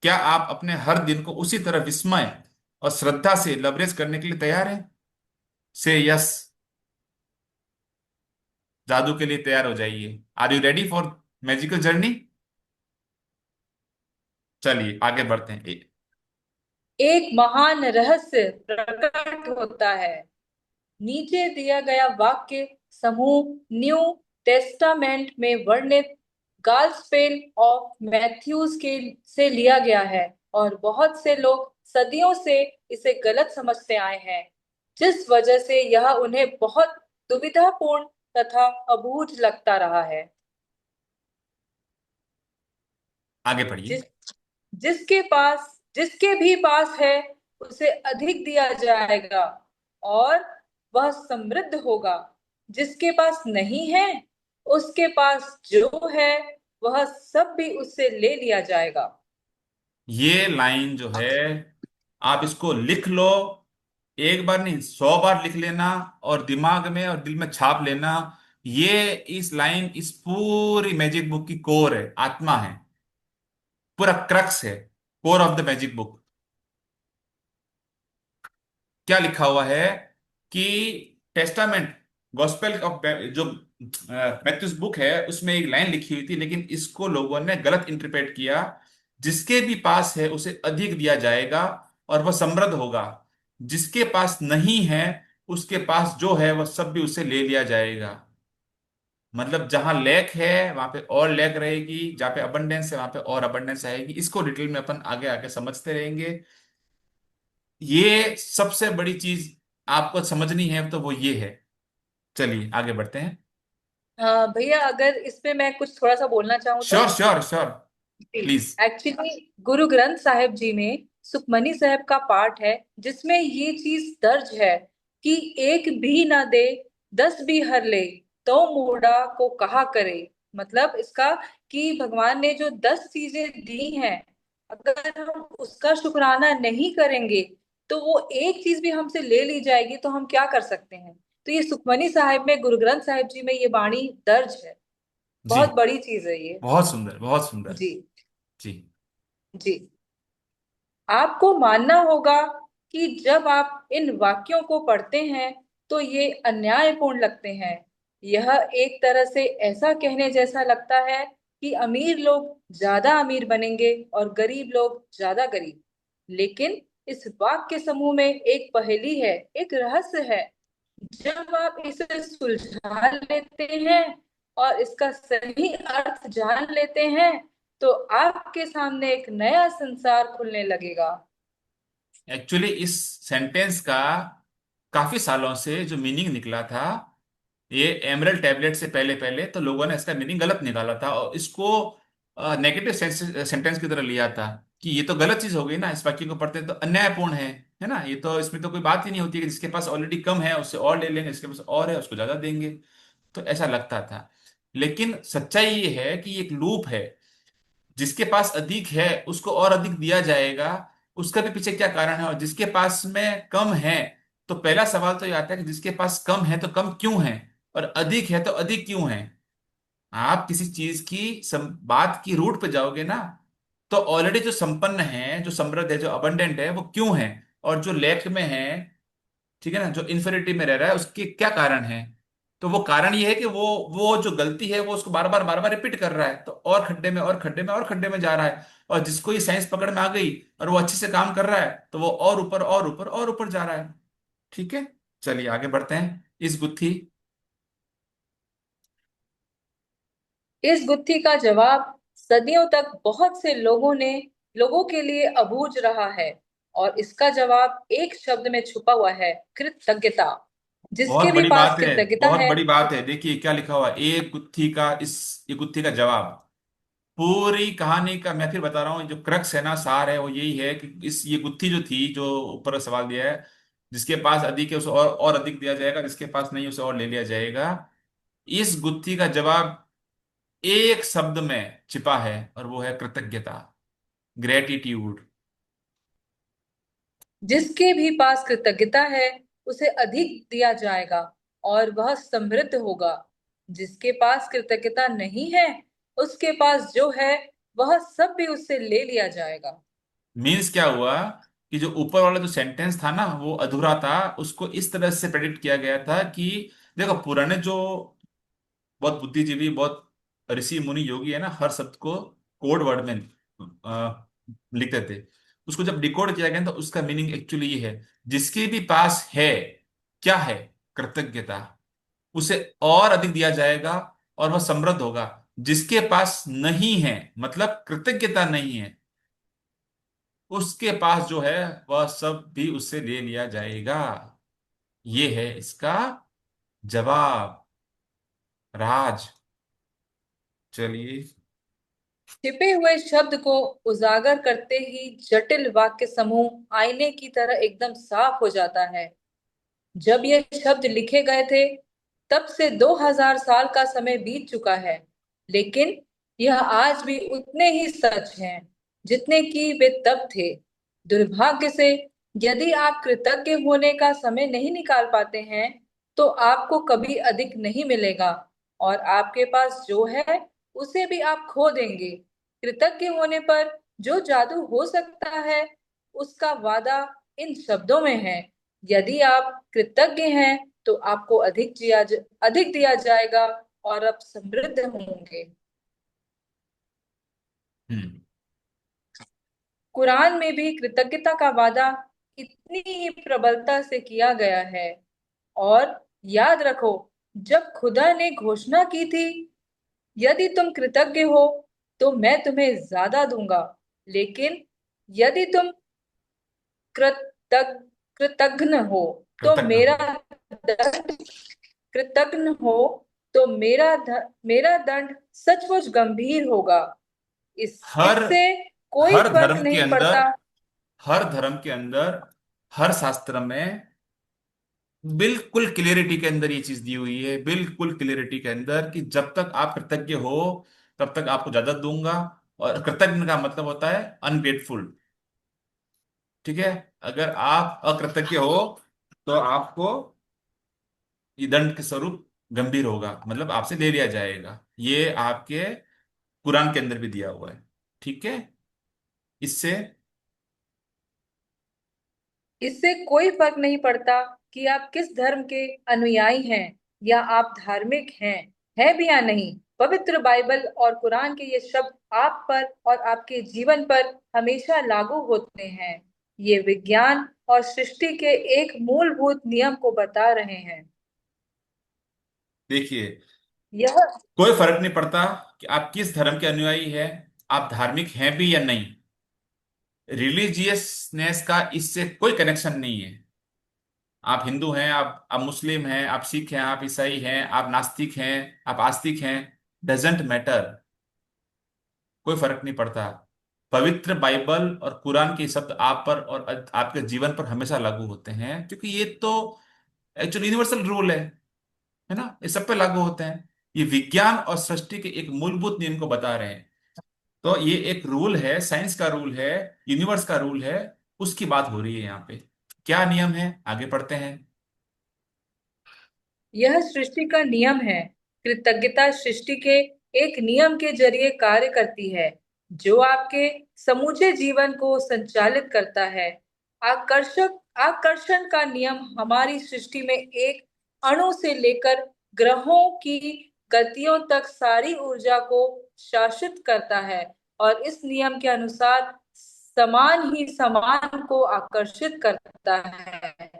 क्या आप अपने हर दिन को उसी तरह विस्मय और श्रद्धा से लबरेज करने के लिए तैयार हैं? से यस। जादू के लिए तैयार हो जाइए। Are you ready for magical journey? चलिए आगे बढ़ते हैं। एक महान रहस्य प्रकट होता है। नीचे दिया गया वाक्य समूह न्यू टेस्टामेंट में वर्णित गॉस्पेल ऑफ मैथ्यूज के से लिया गया है, और बहुत से लोग सदियों से इसे गलत समझते आए हैं, जिस वजह से यह उन्हें बहुत दुविधापूर्ण तथा अबूझ लगता रहा है। आगे पढ़िए। जिस जिसके भी पास है उसे अधिक दिया जाएगा और वह समृद्ध होगा। जिसके पास नहीं है, उसके पास जो है वह सब भी उससे ले लिया जाएगा। ये लाइन जो है, आप इसको लिख लो, एक बार नहीं 100 बार लिख लेना, और दिमाग में और दिल में छाप लेना। ये इस लाइन इस पूरी मैजिक बुक की कोर है, आत्मा है, पूरा क्रक्स है, core of the magic book. क्या लिखा हुआ है कि टेस्टामेंट, गॉस्पेल ऑफ जो मैथ्यूस बुक है, उसमें एक लाइन लिखी हुई थी, लेकिन इसको लोगों ने गलत इंटरप्रेट किया। जिसके भी पास है उसे अधिक दिया जाएगा और वह समृद्ध होगा। जिसके पास नहीं है, उसके पास जो है वह सब भी उसे ले लिया जाएगा। मतलब जहां लैक है वहां पे और लैक रहेगी, जहां पे अबंडेंस है वहां पे और अबंडेंस आएगी। इसको डिटेल में अपन आगे आगे समझते रहेंगे। ये सबसे बड़ी चीज आपको समझनी है तो वो ये है। चलिए आगे बढ़ते हैं। भैया, अगर इस पे मैं कुछ थोड़ा सा बोलना चाहूँ तो। Sure sure sure, please. Actually Guru Granth Sahib जी में सुखमनी साहब का पाठ है, जिसमें ये चीज दर्ज है कि एक भी ना दे, 10 भी हर ले, तो मूढ़ा को कहा करे। मतलब इसका कि भगवान ने जो 10 चीजें दी हैं, अगर हम उसका शुक्राना नहीं करेंगे तो वो एक चीज भी हमसे ले ली जाएगी, तो हम क्या कर सकते हैं। तो ये सुखमनी साहिब में, गुरु ग्रंथ साहिब जी में ये वाणी दर्ज है। जी, बहुत बड़ी चीज है ये। बहुत सुंदर बहुत सुंदर। जी। जी। जी। आपको मानना होगा कि जब आप इन वाक्यों को पढ़ते हैं तो ये अन्यायपूर्ण लगते हैं। यह एक तरह से ऐसा कहने जैसा लगता है कि अमीर लोग ज्यादा अमीर बनेंगे और गरीब लोग ज्यादा गरीब। लेकिन इस वाक्य समूह में एक पहेली है, एक रहस्य है। जब आप इसे सुलझा लेते हैं और इसका सही अर्थ जान लेते हैं, तो आपके सामने एक नया संसार खुलने लगेगा। एक्चुअली इस सेंटेंस का काफी सालों से जो मीनिंग निकला था, ये एमरल्ड टैबलेट से पहले पहले तो लोगों ने इसका मीनिंग गलत निकाला था और इसको नेगेटिव सेंटेंस की तरह लिया था कि ये तो गलत चीज हो गई ना, इस वाक्य को पढ़ते हैं तो अन्यायपूर्ण है ना, ये तो इसमें तो कोई बात ही नहीं होती कि जिसके पास ऑलरेडी कम है उससे और ले लेंगे, जिसके पास और है उसको ज्यादा देंगे। तो ऐसा लगता था। लेकिन सच्चाई ये है कि एक लूप है। जिसके पास अधिक है उसको और अधिक दिया जाएगा। उसका भी पीछे क्या कारण है, और जिसके पास में कम है, तो पहला सवाल तो ये आता है कि जिसके पास कम है तो कम क्यों है, और अधिक है तो अधिक क्यों है। आप किसी चीज की बात की रूट पे जाओगे ना, तो ऑलरेडी जो संपन्न है, जो समृद्ध है, जो अबंडेंट है, वो क्यों है, और जो लैक में है, ठीक है ना, जो इन्फिनिटी में रह रहा है, उसके क्या कारण है। तो वो कारण ये है कि वो जो गलती है वो उसको बार बार रिपीट कर रहा है, तो और खड्डे में और खड्डे में और खड्डे में जा रहा है। और जिसको ये साइंस पकड़ में आ गई और वो अच्छे से काम कर रहा है, तो वो और ऊपर और ऊपर और ऊपर जा रहा है। ठीक है, चलिए आगे बढ़ते हैं। इस गुत्थी। इस गुत्थी का जवाब सदियों तक बहुत से लोगों के लिए अबूझ रहा है। और इसका जवाब एक शब्द में छुपा हुआ है, कृतज्ञता। बहुत जिसके भी बड़ी पास बात है, कृतज्ञता बहुत है। बड़ी बात है। देखिए क्या लिखा हुआ है, एक गुत्थी का इस ये गुत्थी का जवाब। पूरी कहानी का मैं फिर बता रहा हूँ, जो क्रक्स है ना, सार है, वो यही है कि इस ये गुत्थी जो थी, जो ऊपर सवाल दिया है, जिसके पास अधिक है उसे और अधिक दिया जाएगा, जिसके पास नहीं है उसे और ले लिया जाएगा। इस गुत्थी का जवाब एक शब्द में छिपा है, और वो है कृतज्ञता, ग्रेटिट्यूड। जिसके भी पास कृतज्ञता है उसे अधिक दिया जाएगा और वह समृद्ध होगा। जिसके पास कृतज्ञता नहीं है, उसके पास जो है वह सब भी उससे ले लिया जाएगा। मीन्स क्या हुआ कि जो ऊपर वाला जो सेंटेंस था ना वो अधूरा था। उसको इस तरह से प्रेडिक्ट किया गया था कि देखो, पुराने जो बहुत बुद्धिजीवी, बहुत ऋषि मुनि योगी है ना, हर शब्द को कोड वर्ड में लिखते थे। उसको जब डिकोड किया गया तो उसका मीनिंग एक्चुअली ये है, जिसके भी पास है, क्या है, कृतज्ञता, उसे और अधिक दिया जाएगा और वह समृद्ध होगा। जिसके पास नहीं है, मतलब कृतज्ञता नहीं है, उसके पास जो है वह सब भी उससे ले लिया जाएगा। ये है इसका जवाब, राज। चलिए छिपे हुए शब्द को उजागर करते ही जटिल वाक्य समूह आईने की तरह एकदम साफ हो जाता है। जब ये शब्द लिखे गए थे, तब से 2000 साल का समय बीत चुका है, लेकिन यह आज भी उतने ही सच हैं जितने कि वे तब थे। दुर्भाग्य से, यदि आप कृतज्ञ होने का समय नहीं निकाल पाते हैं, तो आपको कभी अधिक नहीं मिलेगा और आपके पास जो है, उसे भी आप खो देंगे। कृतज्ञ होने पर जो जादू हो सकता है, उसका वादा इन शब्दों में है। यदि आप कृतज्ञ हैं, तो आपको अधिक दिया जाएगा और आप समृद्ध होंगे। हम्म। कुरान में भी कृतज्ञता का वादा इतनी ही प्रबलता से किया गया है। और याद रखो, जब खुदा ने घोषणा की थी, यदि तुम कृतज्ञ हो, तो मैं तुम्हें ज्यादा दूंगा, लेकिन यदि तुम कृतज्ञ कृतघ्न हो तो कृतज्ञ मेरा हो। दंड कृतघ्न हो तो मेरा दंड सचमुच गंभीर होगा। हर इससे कोई हर फर्क धर्म के नहीं अंदर पड़ता। हर धर्म के अंदर हर शास्त्र में बिल्कुल क्लियरिटी के अंदर ये चीज दी हुई है, बिल्कुल क्लियरिटी के अंदर, कि जब तक आप कृतज्ञ हो तब तक आपको ज्यादा दूंगा। और कृतज्ञ का मतलब होता है अनग्रेटफुल। ठीक है। अगर आप अकृतज्ञ हो तो आपको ये दंड के स्वरूप गंभीर होगा, मतलब आपसे ले लिया जाएगा। ये आपके कुरान के अंदर भी दिया हुआ है। ठीक है। इससे इससे कोई फर्क नहीं पड़ता कि आप किस धर्म के अनुयायी हैं या आप धार्मिक हैं भी या नहीं। पवित्र बाइबल और कुरान के ये शब्द आप पर और आपके जीवन पर हमेशा लागू होते हैं। ये विज्ञान और सृष्टि के एक मूलभूत नियम को बता रहे हैं। देखिए, यह कोई फर्क नहीं पड़ता कि आप किस धर्म के अनुयायी हैं, आप धार्मिक हैं भी या नहीं। रिलीजियसनेस का इससे कोई कनेक्शन नहीं है। आप हिंदू हैं, आप मुस्लिम हैं, आप सिख हैं, आप ईसाई हैं, आप नास्तिक हैं, आप आस्तिक हैं, डजेंट मैटर। कोई फर्क नहीं पड़ता। पवित्र बाइबल और कुरान के शब्द आप पर और आपके जीवन पर हमेशा लागू होते हैं, क्योंकि ये तो एक्चुअली यूनिवर्सल रूल है ना, ये सब पे लागू होते हैं। ये विज्ञान और सृष्टि के एक मूलभूत नियम को बता रहे हैं। तो ये एक रूल है, साइंस का रूल है, यूनिवर्स का रूल है। उसकी बात हो रही है यहाँ पे। क्या नियम है, आगे पढ़ते हैं। यह सृष्टि का नियम है। कृतज्ञता सृष्टि के एक नियम के जरिए कार्य करती है, जो आपके समूचे जीवन को संचालित करता है। आकर्षण का नियम हमारी सृष्टि में एक अणु से लेकर ग्रहों की गतियों तक सारी ऊर्जा को शासित करता है और इस नियम के अनुसार समान ही समान को आकर्षित करता है।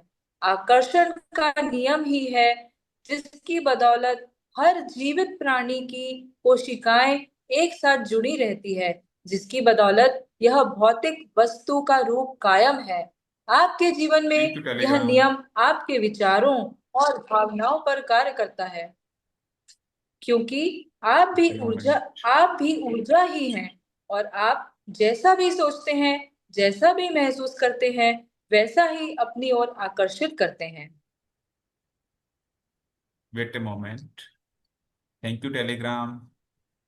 आकर्षण का नियम ही है जिसकी बदौलत हर जीवित प्राणी की कोशिकाएं एक साथ जुड़ी रहती है, जिसकी बदौलत यह भौतिक वस्तु का रूप कायम है। आपके जीवन थैंक में यू यह टेलीग्राम। नियम आपके विचारों और भावनाओं पर कार्य करता है, क्योंकि मोमेंट। आप भी ऊर्जा ही हैं और आप जैसा भी सोचते हैं, जैसा भी महसूस करते हैं, वैसा ही अपनी ओर आकर्षित करते हैं। Wait a moment. Thank you telegram,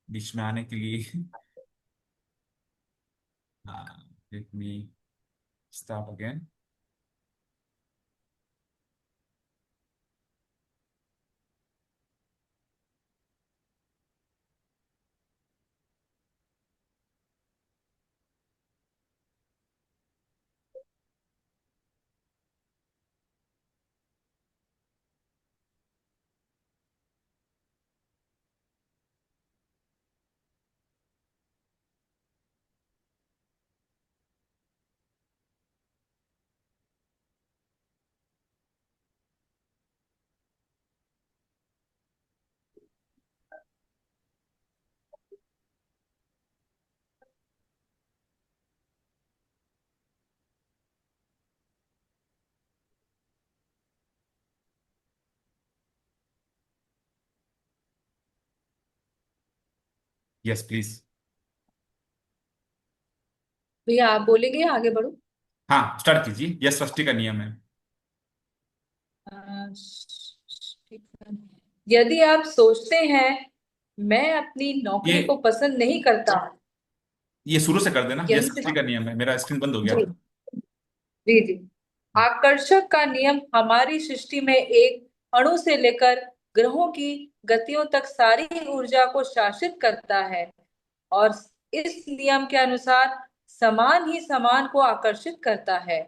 बीच में आने के लिए। हाँ, let me start again. Yes please. भैया आप बोलेंगे या आगे बढ़ो? हाँ, स्टार्ट कीजिए। यह सृष्टि का नियम है। ठीक है। यदि आप सोचते हैं मैं अपनी ये नौकरी को पसंद नहीं करता। ये शुरू से कर देना। यह यहीं से सृष्टि का नियम है। मेरा स्क्रीन बंद हो गया। जी जी जी। आकर्षक का नियम हमारी सृष्टि में एक अणु से लेकर ग्रहों की गतियों तक सारी ऊर्जा को शासित करता है। और इस नियम के अनुसार समान ही समान को आकर्षित करता है।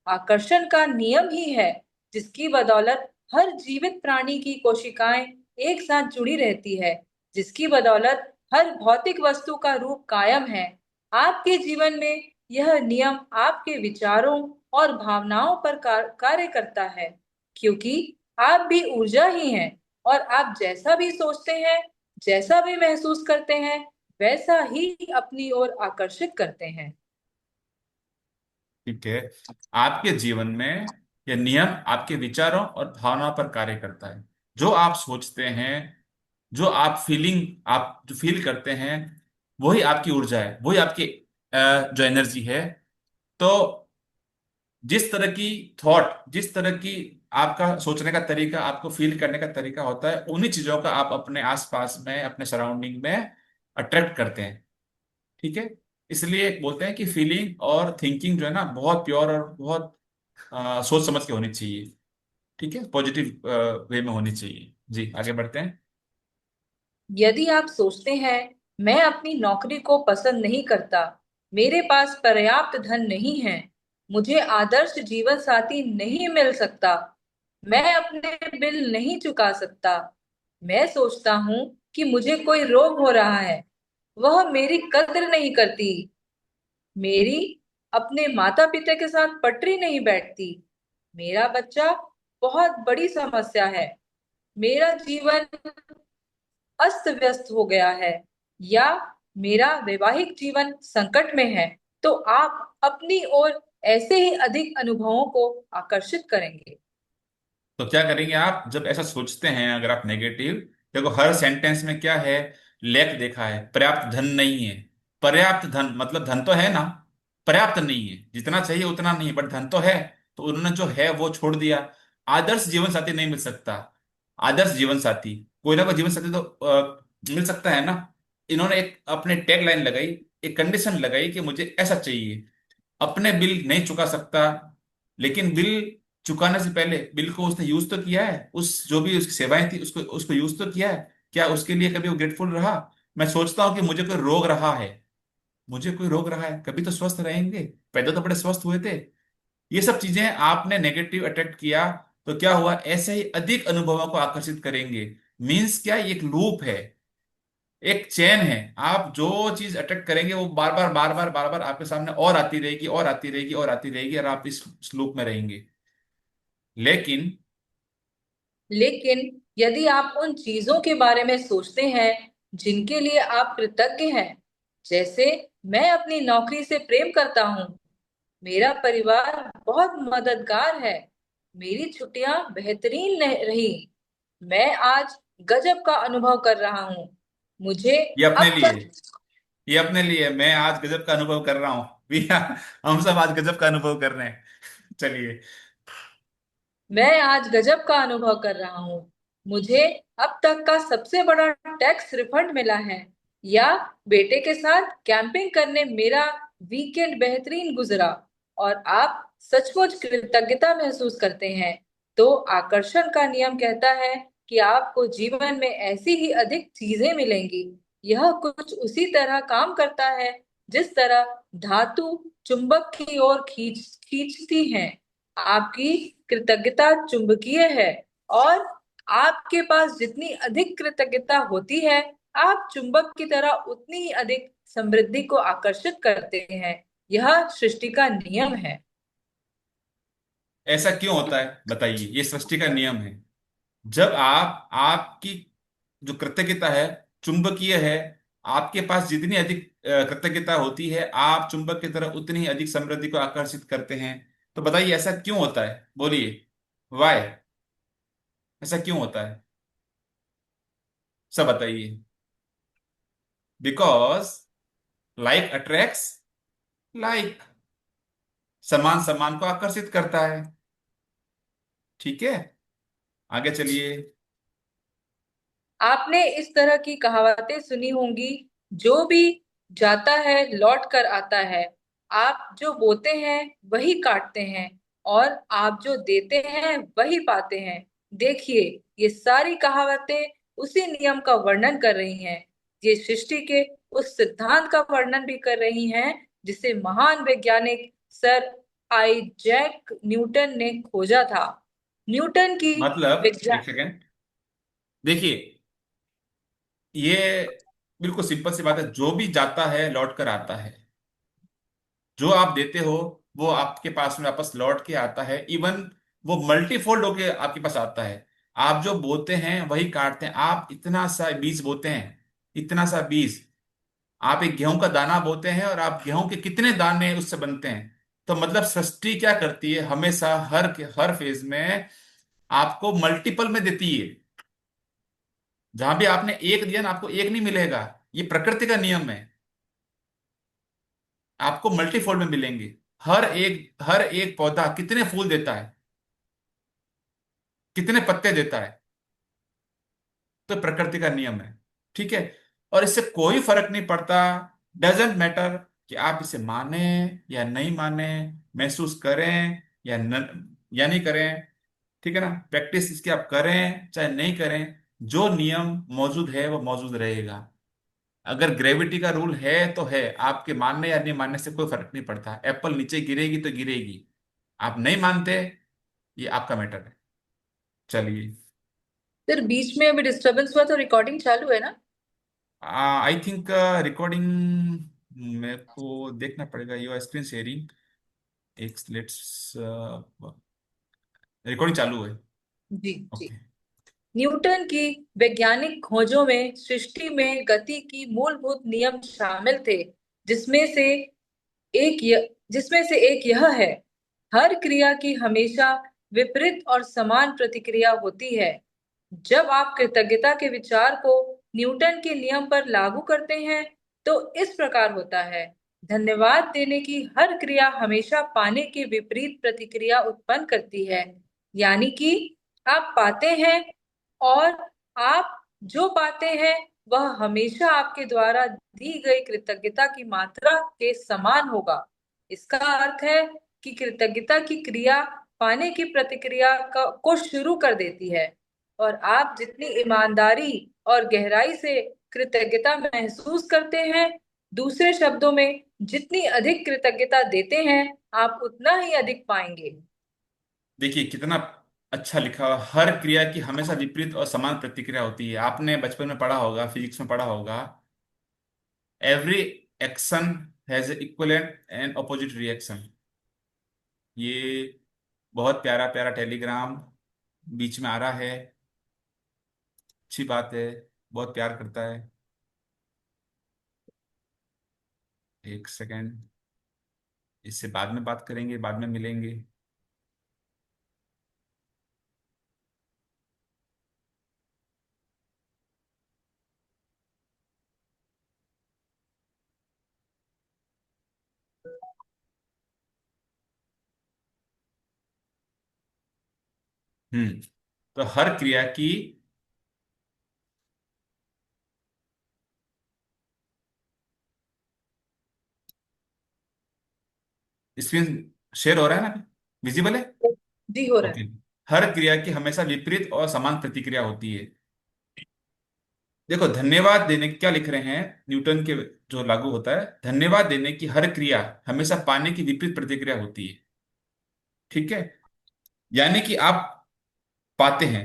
आकर्षण का नियम ही है जिसकी बदौलत हर जीवित प्राणी की कोशिकाएं एक साथ जुड़ी रहती है, जिसकी बदौलत हर भौतिक वस्तु का रूप कायम है। आपके जीवन में यह नियम आपके विचारों और भावनाओं पर कार्य करता है, क्योंकि आप भी ऊर्जा ही हैं और आप जैसा भी सोचते हैं, जैसा भी महसूस करते हैं, वैसा ही अपनी ओर आकर्षित करते हैं। ठीक है। आपके जीवन में यह नियम आपके विचारों और भावनाओं पर कार्य करता है। जो आप सोचते हैं, जो आप आप जो फील करते हैं, वही आपकी ऊर्जा है, वही आपकी जो एनर्जी है। तो जिस तरह की थॉट, जिस तरह की आपका सोचने का तरीका, आपको फील करने का तरीका होता है, उन्हीं चीजों का आप अपने आसपास में, अपने सराउंडिंग में अट्रैक्ट करते हैं। ठीक है। इसलिए बोलते हैं कि फीलिंग और थिंकिंग जो है ना, बहुत प्योर और बहुत सोच समझ के होनी चाहिए। ठीक है, पॉजिटिव वे में होनी चाहिए। जी, आगे बढ़ते हैं। यदि आप सोचते हैं मैं अपनी नौकरी को पसंद नहीं करता, मेरे पास पर्याप्त धन नहीं है, मुझे आदर्श जीवन साथी नहीं मिल सकता, मैं अपने बिल नहीं चुका सकता, मैं सोचता हूँ कि मुझे कोई रोग हो रहा है, वह मेरी कद्र नहीं करती, मेरी अपने माता पिता के साथ पटरी नहीं बैठती, मेरा बच्चा बहुत बड़ी समस्या है, मेरा जीवन अस्त व्यस्त हो गया है, या मेरा वैवाहिक जीवन संकट में है, तो आप अपनी ओर ऐसे ही अधिक अनुभवों को आकर्षित करेंगे। तो क्या करेंगे आप जब ऐसा सोचते हैं? अगर आप नेगेटिव, देखो हर सेंटेंस में क्या है? लैक देखा है, पर्याप्त धन नहीं है। पर्याप्त धन मतलब धन तो है ना, पर्याप्त नहीं है, जितना चाहिए उतना नहीं, बट धन तो है। तो उन्होंने जो है वो छोड़ दिया। आदर्श जीवन साथी नहीं मिल सकता। आदर्श जीवन साथी, कोई ना कोई जीवन साथी तो मिल सकता है ना। इन्होंने एक अपने टैग लाइन लगाई, एक कंडीशन लगाई कि मुझे ऐसा चाहिए। अपने बिल नहीं चुका सकता, लेकिन बिल चुकाने से पहले बिल को उसने यूज तो किया है, उस जो भी उसकी सेवाएं थी उसको उसको यूज तो किया है। क्या उसके लिए कभी वो ग्रेटफुल रहा? मैं सोचता हूँ कि मुझे कोई रोग रहा है, मुझे कोई रोग रहा है, कभी तो स्वस्थ रहेंगे। पैदा तो बड़े स्वस्थ हुए थे। ये सब चीजें आपने नेगेटिव अट्रैक्ट किया, तो क्या हुआ? ऐसे ही अधिक अनुभवों को आकर्षित करेंगे। मीन्स क्या? ये एक लूप है, एक चेन है। आप जो चीज अट्रैक्ट करेंगे वो बार बार बार बार बार बार आपके सामने और आती रहेगी, और आती रहेगी, और आती रहेगी, और आप इस लूप में रहेंगे। लेकिन लेकिन यदि आप उन चीजों के बारे में सोचते हैं जिनके लिए आप कृतज्ञ हैं, जैसे मैं अपनी नौकरी से प्रेम करता हूँ, मेरा परिवार बहुत मददगार है, मेरी छुट्टियां बेहतरीन रही, मैं आज गजब का अनुभव कर रहा हूँ, मुझे ये अपने अब लिए, तक ये अपने लिए, मैं आज गजब का अनुभव कर रहा हूँ भैया। हम सब आज गजब का अनुभव कर रहे हैं। चलिए। मैं आज गजब का अनुभव कर रहा हूँ, मुझे अब तक का सबसे बड़ा टैक्स रिफंड मिला है, या बेटे के साथ कैंपिंग करने मेरा वीकेंड बेहतरीन गुजरा, और आप सचमुच कृतज्ञता महसूस करते हैं। तो आकर्षण का नियम कहता है कि आपको जीवन में ऐसी ही अधिक चीजें मिलेंगी। यह कुछ उसी तरह काम करता है जिस तरह धातु चुंबक की ओर खींचती हैं। आपकी कृतज्ञता चुंबकीय है, और आपके पास जितनी अधिक कृतज्ञता होती है, आप चुंबक की तरह उतनी ही अधिक समृद्धि को आकर्षित करते हैं। यह सृष्टि का नियम है। ऐसा क्यों होता है बताइए? ये सृष्टि का नियम है। जब आपकी जो कृतज्ञता है चुंबकीय है, आपके पास जितनी अधिक कृतज्ञता होती है, आप चुंबक की तरह उतनी ही अधिक समृद्धि को आकर्षित करते हैं। तो बताइए ऐसा क्यों होता है? बोलिए, वाई? ऐसा क्यों होता है? सब बताइए। बिकॉज लाइक अट्रैक्ट्स लाइक समान समान को आकर्षित करता है। ठीक है, आगे चलिए। आपने इस तरह की कहावतें सुनी होंगी, जो भी जाता है लौट कर आता है। आप जो बोते हैं वही काटते हैं, और आप जो देते हैं वही पाते हैं। देखिए, ये सारी कहावतें उसी नियम का वर्णन कर रही हैं। ये सृष्टि के उस सिद्धांत का वर्णन भी कर रही हैं, जिसे महान वैज्ञानिक सर आइजैक न्यूटन ने खोजा था। न्यूटन की मतलब एक विज्ञान। सेकेंड, देखिए, ये बिल्कुल सिंपल सी बात है, जो भी जाता है लौट कर आता है। जो आप देते हो वो आपके पास में वापस लौट के आता है। इवन वो मल्टीफोल्ड होके आपके पास आता है। आप जो बोते हैं वही काटते हैं। आप इतना सा बीज बोते हैं, इतना सा बीज। आप एक गेहूं का दाना बोते हैं और आप गेहूं के कितने दाने उससे बनते हैं। तो मतलब सृष्टि क्या करती है, हमेशा हर हर फेज में आपको मल्टीपल में देती है। जहां भी आपने एक दिया ना, आपको एक नहीं मिलेगा। ये प्रकृति का नियम है। आपको मल्टीफोल्ड में मिलेंगे। हर एक पौधा कितने फूल देता है, कितने पत्ते देता है। तो प्रकृति का नियम है। ठीक है, और इससे कोई फर्क नहीं पड़ता। डजेंट मैटर कि आप इसे माने या नहीं माने, महसूस करें या नहीं करें। ठीक है ना, प्रैक्टिस इसकी आप करें चाहे नहीं करें, जो नियम मौजूद है वो मौजूद रहेगा। अगर ग्रेविटी का रूल है तो है, आपके मानने या नहीं मानने से कोई फर्क नहीं पड़ता। एप्पल नीचे गिरेगी तो गिरेगी। आप नहीं मानते, ये आपका मैटर है। चलिए। सर, बीच में अभी डिस्टरबेंस हुआ तो रिकॉर्डिंग चालू है ना? आई थिंक रिकॉर्डिंग मेरे को देखना पड़ेगा। योर स्क्रीन शेयरिंग, एक लेट्स, रिकॉर्डिंग चालू है। जी जी। ओके। न्यूटन की वैज्ञानिक खोजों में सृष्टि में गति की मूलभूत नियम शामिल थे, जिसमें से जिसमें से एक यह है: हर क्रिया की हमेशा विपरीत और समान प्रतिक्रिया होती है। जब आप कृतज्ञता के विचार को न्यूटन के नियम पर लागू करते हैं, तो इस प्रकार होता है: धन्यवाद देने की हर क्रिया हमेशा पाने की विपरीत प्रतिक्रिया उत्पन्न करती है। यानी कि आप पाते हैं, और आप जो पाते हैं वह हमेशा आपके द्वारा दी गई कृतज्ञता की मात्रा के समान होगा। इसका अर्थ है कि कृतज्ञता की क्रिया पाने की प्रतिक्रिया को शुरू कर देती है, और आप जितनी ईमानदारी और गहराई से कृतज्ञता महसूस करते हैं, दूसरे शब्दों में जितनी अधिक कृतज्ञता देते हैं, आप उतना ही अधिक पाएंगे। देखिए कितना अच्छा लिखा हुआ, हर क्रिया की हमेशा विपरीत और समान प्रतिक्रिया होती है। आपने बचपन में पढ़ा होगा, फिजिक्स में पढ़ा होगा, every action has equivalent and opposite reaction. ये बहुत प्यारा प्यारा टेलीग्राम बीच में आ रहा है। अच्छी बात है, बहुत प्यार करता है। एक सेकेंड, इससे बाद में बात करेंगे, बाद में मिलेंगे। हम्म। तो हर क्रिया की, स्क्रीन शेयर हो रहा है ना, विजिबल है? जी, हो रहा ओके। है। हर क्रिया की हमेशा विपरीत और समान प्रतिक्रिया होती है। देखो, धन्यवाद देने क्या लिख रहे हैं न्यूटन के, जो लागू होता है, धन्यवाद देने की हर क्रिया हमेशा पाने की विपरीत प्रतिक्रिया होती है। ठीक है, यानी कि आप पाते हैं,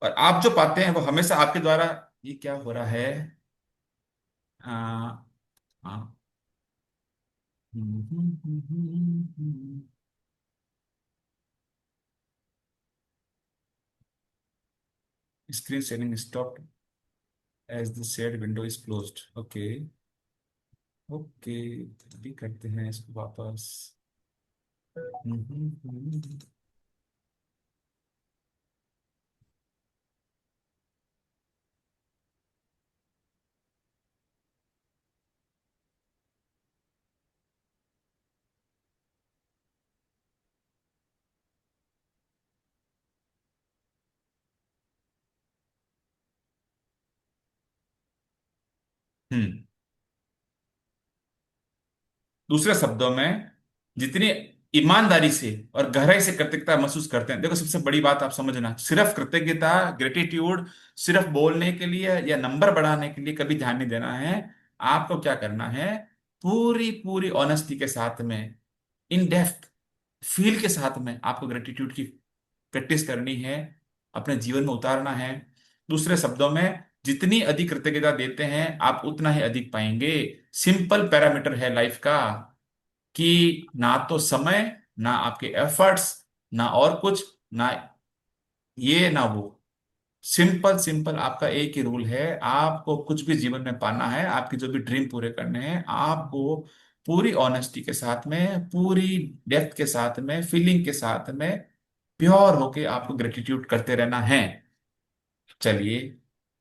और आप जो पाते हैं वो हमेशा आपके द्वारा, ये क्या हो रहा है? आ, हाँ। Screen sharing stop as the shared window is closed. Okay. Okay, अभी करते हैं इसको वापस। हम्म। दूसरे शब्दों में, जितनी ईमानदारी से और गहराई से कृतज्ञता महसूस करते हैं, देखो सबसे बड़ी बात आप समझना, सिर्फ कृतज्ञता, ग्रेटिट्यूड सिर्फ बोलने के लिए या नंबर बढ़ाने के लिए कभी ध्यान नहीं देना है। आपको क्या करना है, पूरी पूरी ऑनेस्टी के साथ में, इन डेप्थ फील के साथ में आपको ग्रेटिट्यूड की प्रैक्टिस करनी है, अपने जीवन में उतारना है। दूसरे शब्दों में, जितनी अधिक कृतज्ञता देते हैं आप उतना ही अधिक पाएंगे। सिंपल पैरामीटर है लाइफ का, कि ना तो समय, ना आपके एफर्ट्स, ना और कुछ, ना ये ना वो, सिंपल सिंपल आपका एक ही रूल है। आपको कुछ भी जीवन में पाना है, आपके जो भी ड्रीम पूरे करने हैं, आपको पूरी ऑनेस्टी के साथ में, पूरी डेप्थ के साथ में, फीलिंग के साथ में, प्योर होके आपको ग्रेटिट्यूड करते रहना है। चलिए,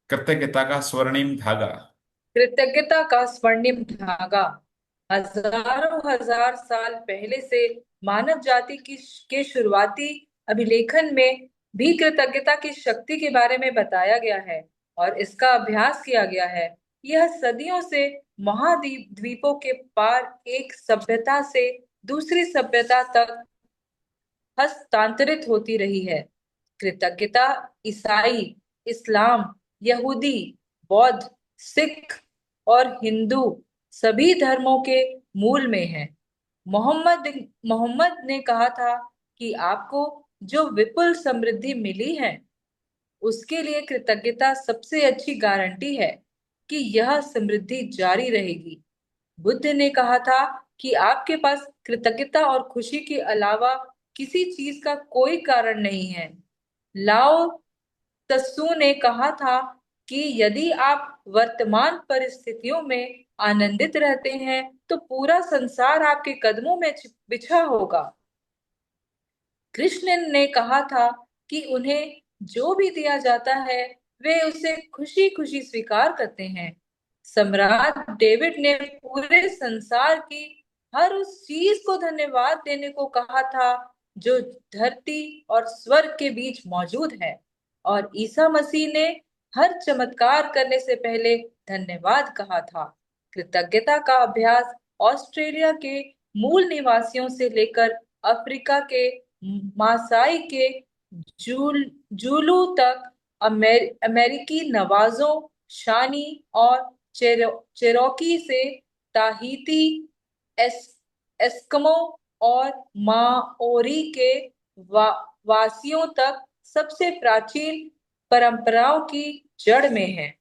कृतज्ञता का स्वर्णिम धागा। कृतज्ञता का स्वर्णिम धागा। हजारों हजार साल पहले से मानव जाति की के शुरुआती अभिलेखन में भी कृतज्ञता की शक्ति के बारे में बताया गया है और इसका अभ्यास किया गया है। यह सदियों से महाद्वीप द्वीपों के पार एक सभ्यता से दूसरी सभ्यता तक हस्तांतरित होती रही है। कृतज्ञता ईसाई, इस्लाम, यहूदी, बौद्ध, सिख और हिंदू सभी धर्मों के मूल में है। मोहम्मद मोहम्मद ने कहा था कि आपको जो विपुल समृद्धि मिली है उसके लिए कृतज्ञता सबसे अच्छी गारंटी है कि यह समृद्धि जारी रहेगी। बुद्ध ने कहा था कि आपके पास कृतज्ञता और खुशी के अलावा किसी चीज का कोई कारण नहीं है। लाओ त्सु ने कहा था कि यदि आप वर्तमान परिस्थितियों में आनंदित रहते हैं तो पूरा संसार आपके कदमों में बिछा होगा। कृष्ण ने कहा था कि उन्हें जो भी दिया जाता है वे उसे खुशी खुशी स्वीकार करते हैं। सम्राट डेविड ने पूरे संसार की हर उस चीज को धन्यवाद देने को कहा था जो धरती और स्वर्ग के बीच मौजूद है। और ईसा मसीह ने हर चमत्कार करने से पहले धन्यवाद कहा था। कृतज्ञता का अभ्यास ऑस्ट्रेलिया के मूल निवासियों से लेकर अफ्रीका के मासाई के जूलू तक अमेरिकी नवाजों, शानी और चेरोकी से ताहिती, एस, एस्किमो और माओरी के वा, वासियों तक सबसे प्राचीन परंपराओं की जड़ में है।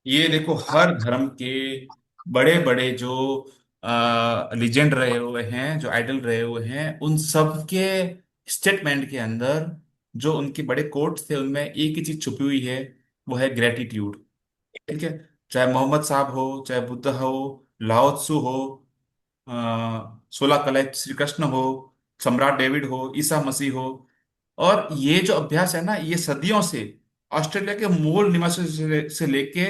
ये देखो, हर धर्म के बड़े बड़े जो लिजेंड रहे हुए हैं, जो आइडल रहे हुए हैं, उन सब के स्टेटमेंट के अंदर जो उनके बड़े कोट्स थे, उनमें एक ही चीज छुपी हुई है, वो है ग्रेटिट्यूड। ठीक है, चाहे मोहम्मद साहब हो, चाहे बुद्ध हो, लाओ त्सु हो, 16 कला श्री कृष्ण हो, सम्राट डेविड हो, ईसा मसीह हो। और ये जो अभ्यास है ना, ये सदियों से ऑस्ट्रेलिया के मूल निवासियों से लेके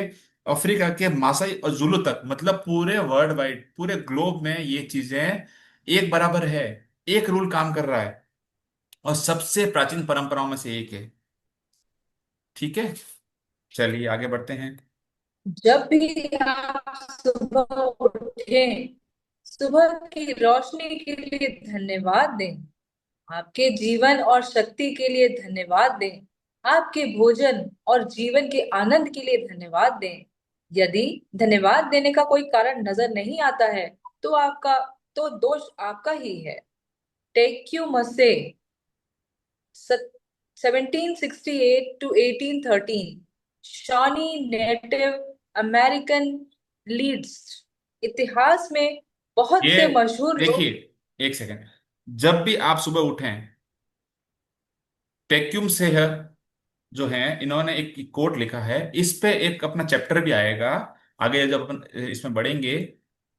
अफ्रीका के मासाई और जुलू तक, मतलब पूरे वर्ल्ड वाइड, पूरे ग्लोब में ये चीजें एक बराबर है। एक रूल काम कर रहा है, और सबसे प्राचीन परंपराओं में से एक है। ठीक है, चलिए आगे बढ़ते हैं। जब भी आप सुबह उठें, सुबह की रोशनी के लिए धन्यवाद दें। आपके जीवन और शक्ति के लिए धन्यवाद दें। आपके भोजन और जीवन के आनंद के लिए धन्यवाद दें। यदि धन्यवाद देने का कोई कारण नजर नहीं आता है तो दोष आपका ही है। टेक यू मसे 1768 to 1813, Shawnee native American leads. इतिहास में बहुत ये से मशहूर लोग। देखिए, एक सेकेंड। जब भी आप सुबह उठें, टेक्यूम से है जो है, इन्होंने एक कोट लिखा है, इस पे एक अपना चैप्टर भी आएगा आगे जब अपन इसमें बढ़ेंगे।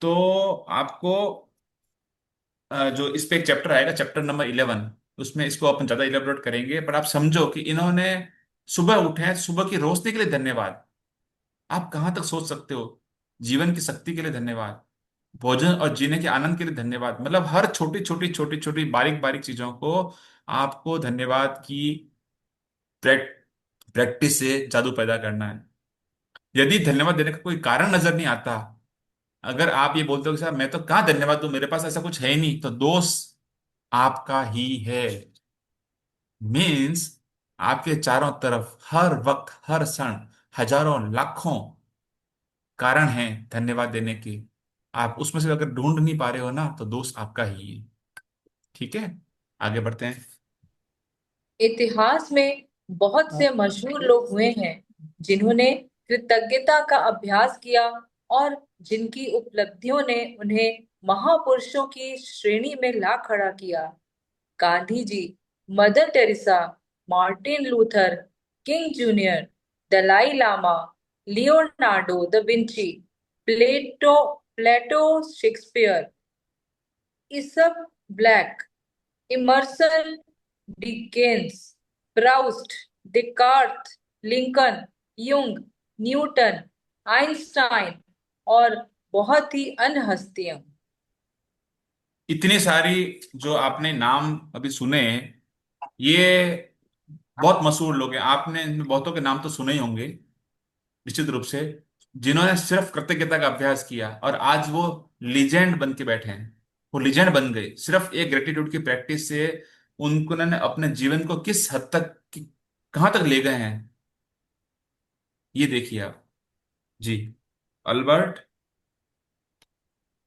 तो आपको जो इस पे एक चैप्टर आएगा, चैप्टर नंबर 11, उसमें इसको अपन ज्यादा इलेबोरेट करेंगे। पर आप समझो कि इन्होंने सुबह उठे हैं, सुबह की रोशनी के लिए धन्यवाद। आप कहाँ तक सोच सकते हो, जीवन की शक्ति के लिए धन्यवाद, भोजन और जीने के आनंद के लिए धन्यवाद, मतलब हर छोटी छोटी छोटी छोटी बारीक बारीक चीजों को आपको धन्यवाद की प्रैक्टिस से जादू पैदा करना है। यदि धन्यवाद देने का कोई कारण नजर नहीं आता, अगर आप ये बोलते हो कि साहब मैं तो कहाँ धन्यवाद दूं, मेरे पास ऐसा कुछ है ही नहीं, तो दोष आपका ही है। मीन्स आपके चारों तरफ हर वक्त हर क्षण हजारों लाखों कारण हैं धन्यवाद देने के। आप उसमें से अगर ढूंढ नहीं पा रहे हो ना, तो दोष आपका ही है। ठीक है, आगे बढ़ते हैं। इतिहास में बहुत से मशहूर लोग हुए हैं जिन्होंने कृतज्ञता का अभ्यास किया और जिनकी उपलब्धियों ने उन्हें महापुरुषों की श्रेणी में ला खड़ा किया। Gandhi ji, Mother Teresa, Martin Luther King junior, Dalai Lama, Leonardo da Vinci, Plato Plato, Shakespeare, इसब Blake, Emerson, Dickens, Proust, Descartes, Lincoln, Jung, Newton, Einstein और बहुत ही अन्य हस्तियां। इतनी सारी जो आपने नाम अभी सुने, ये बहुत मशहूर लोग हैं। आपने इनमें बहुतों के नाम तो सुने ही होंगे निश्चित रूप से, जिन्होंने सिर्फ कृतज्ञता का अभ्यास किया और आज वो लीजेंड बन के बैठे हैं। वो लीजेंड बन गए सिर्फ एक ग्रेटिट्यूड की प्रैक्टिस से। उन्होंने अपने जीवन को किस हद तक कहाँ तक ले गए हैं, ये देखिए आप। जी, अल्बर्ट।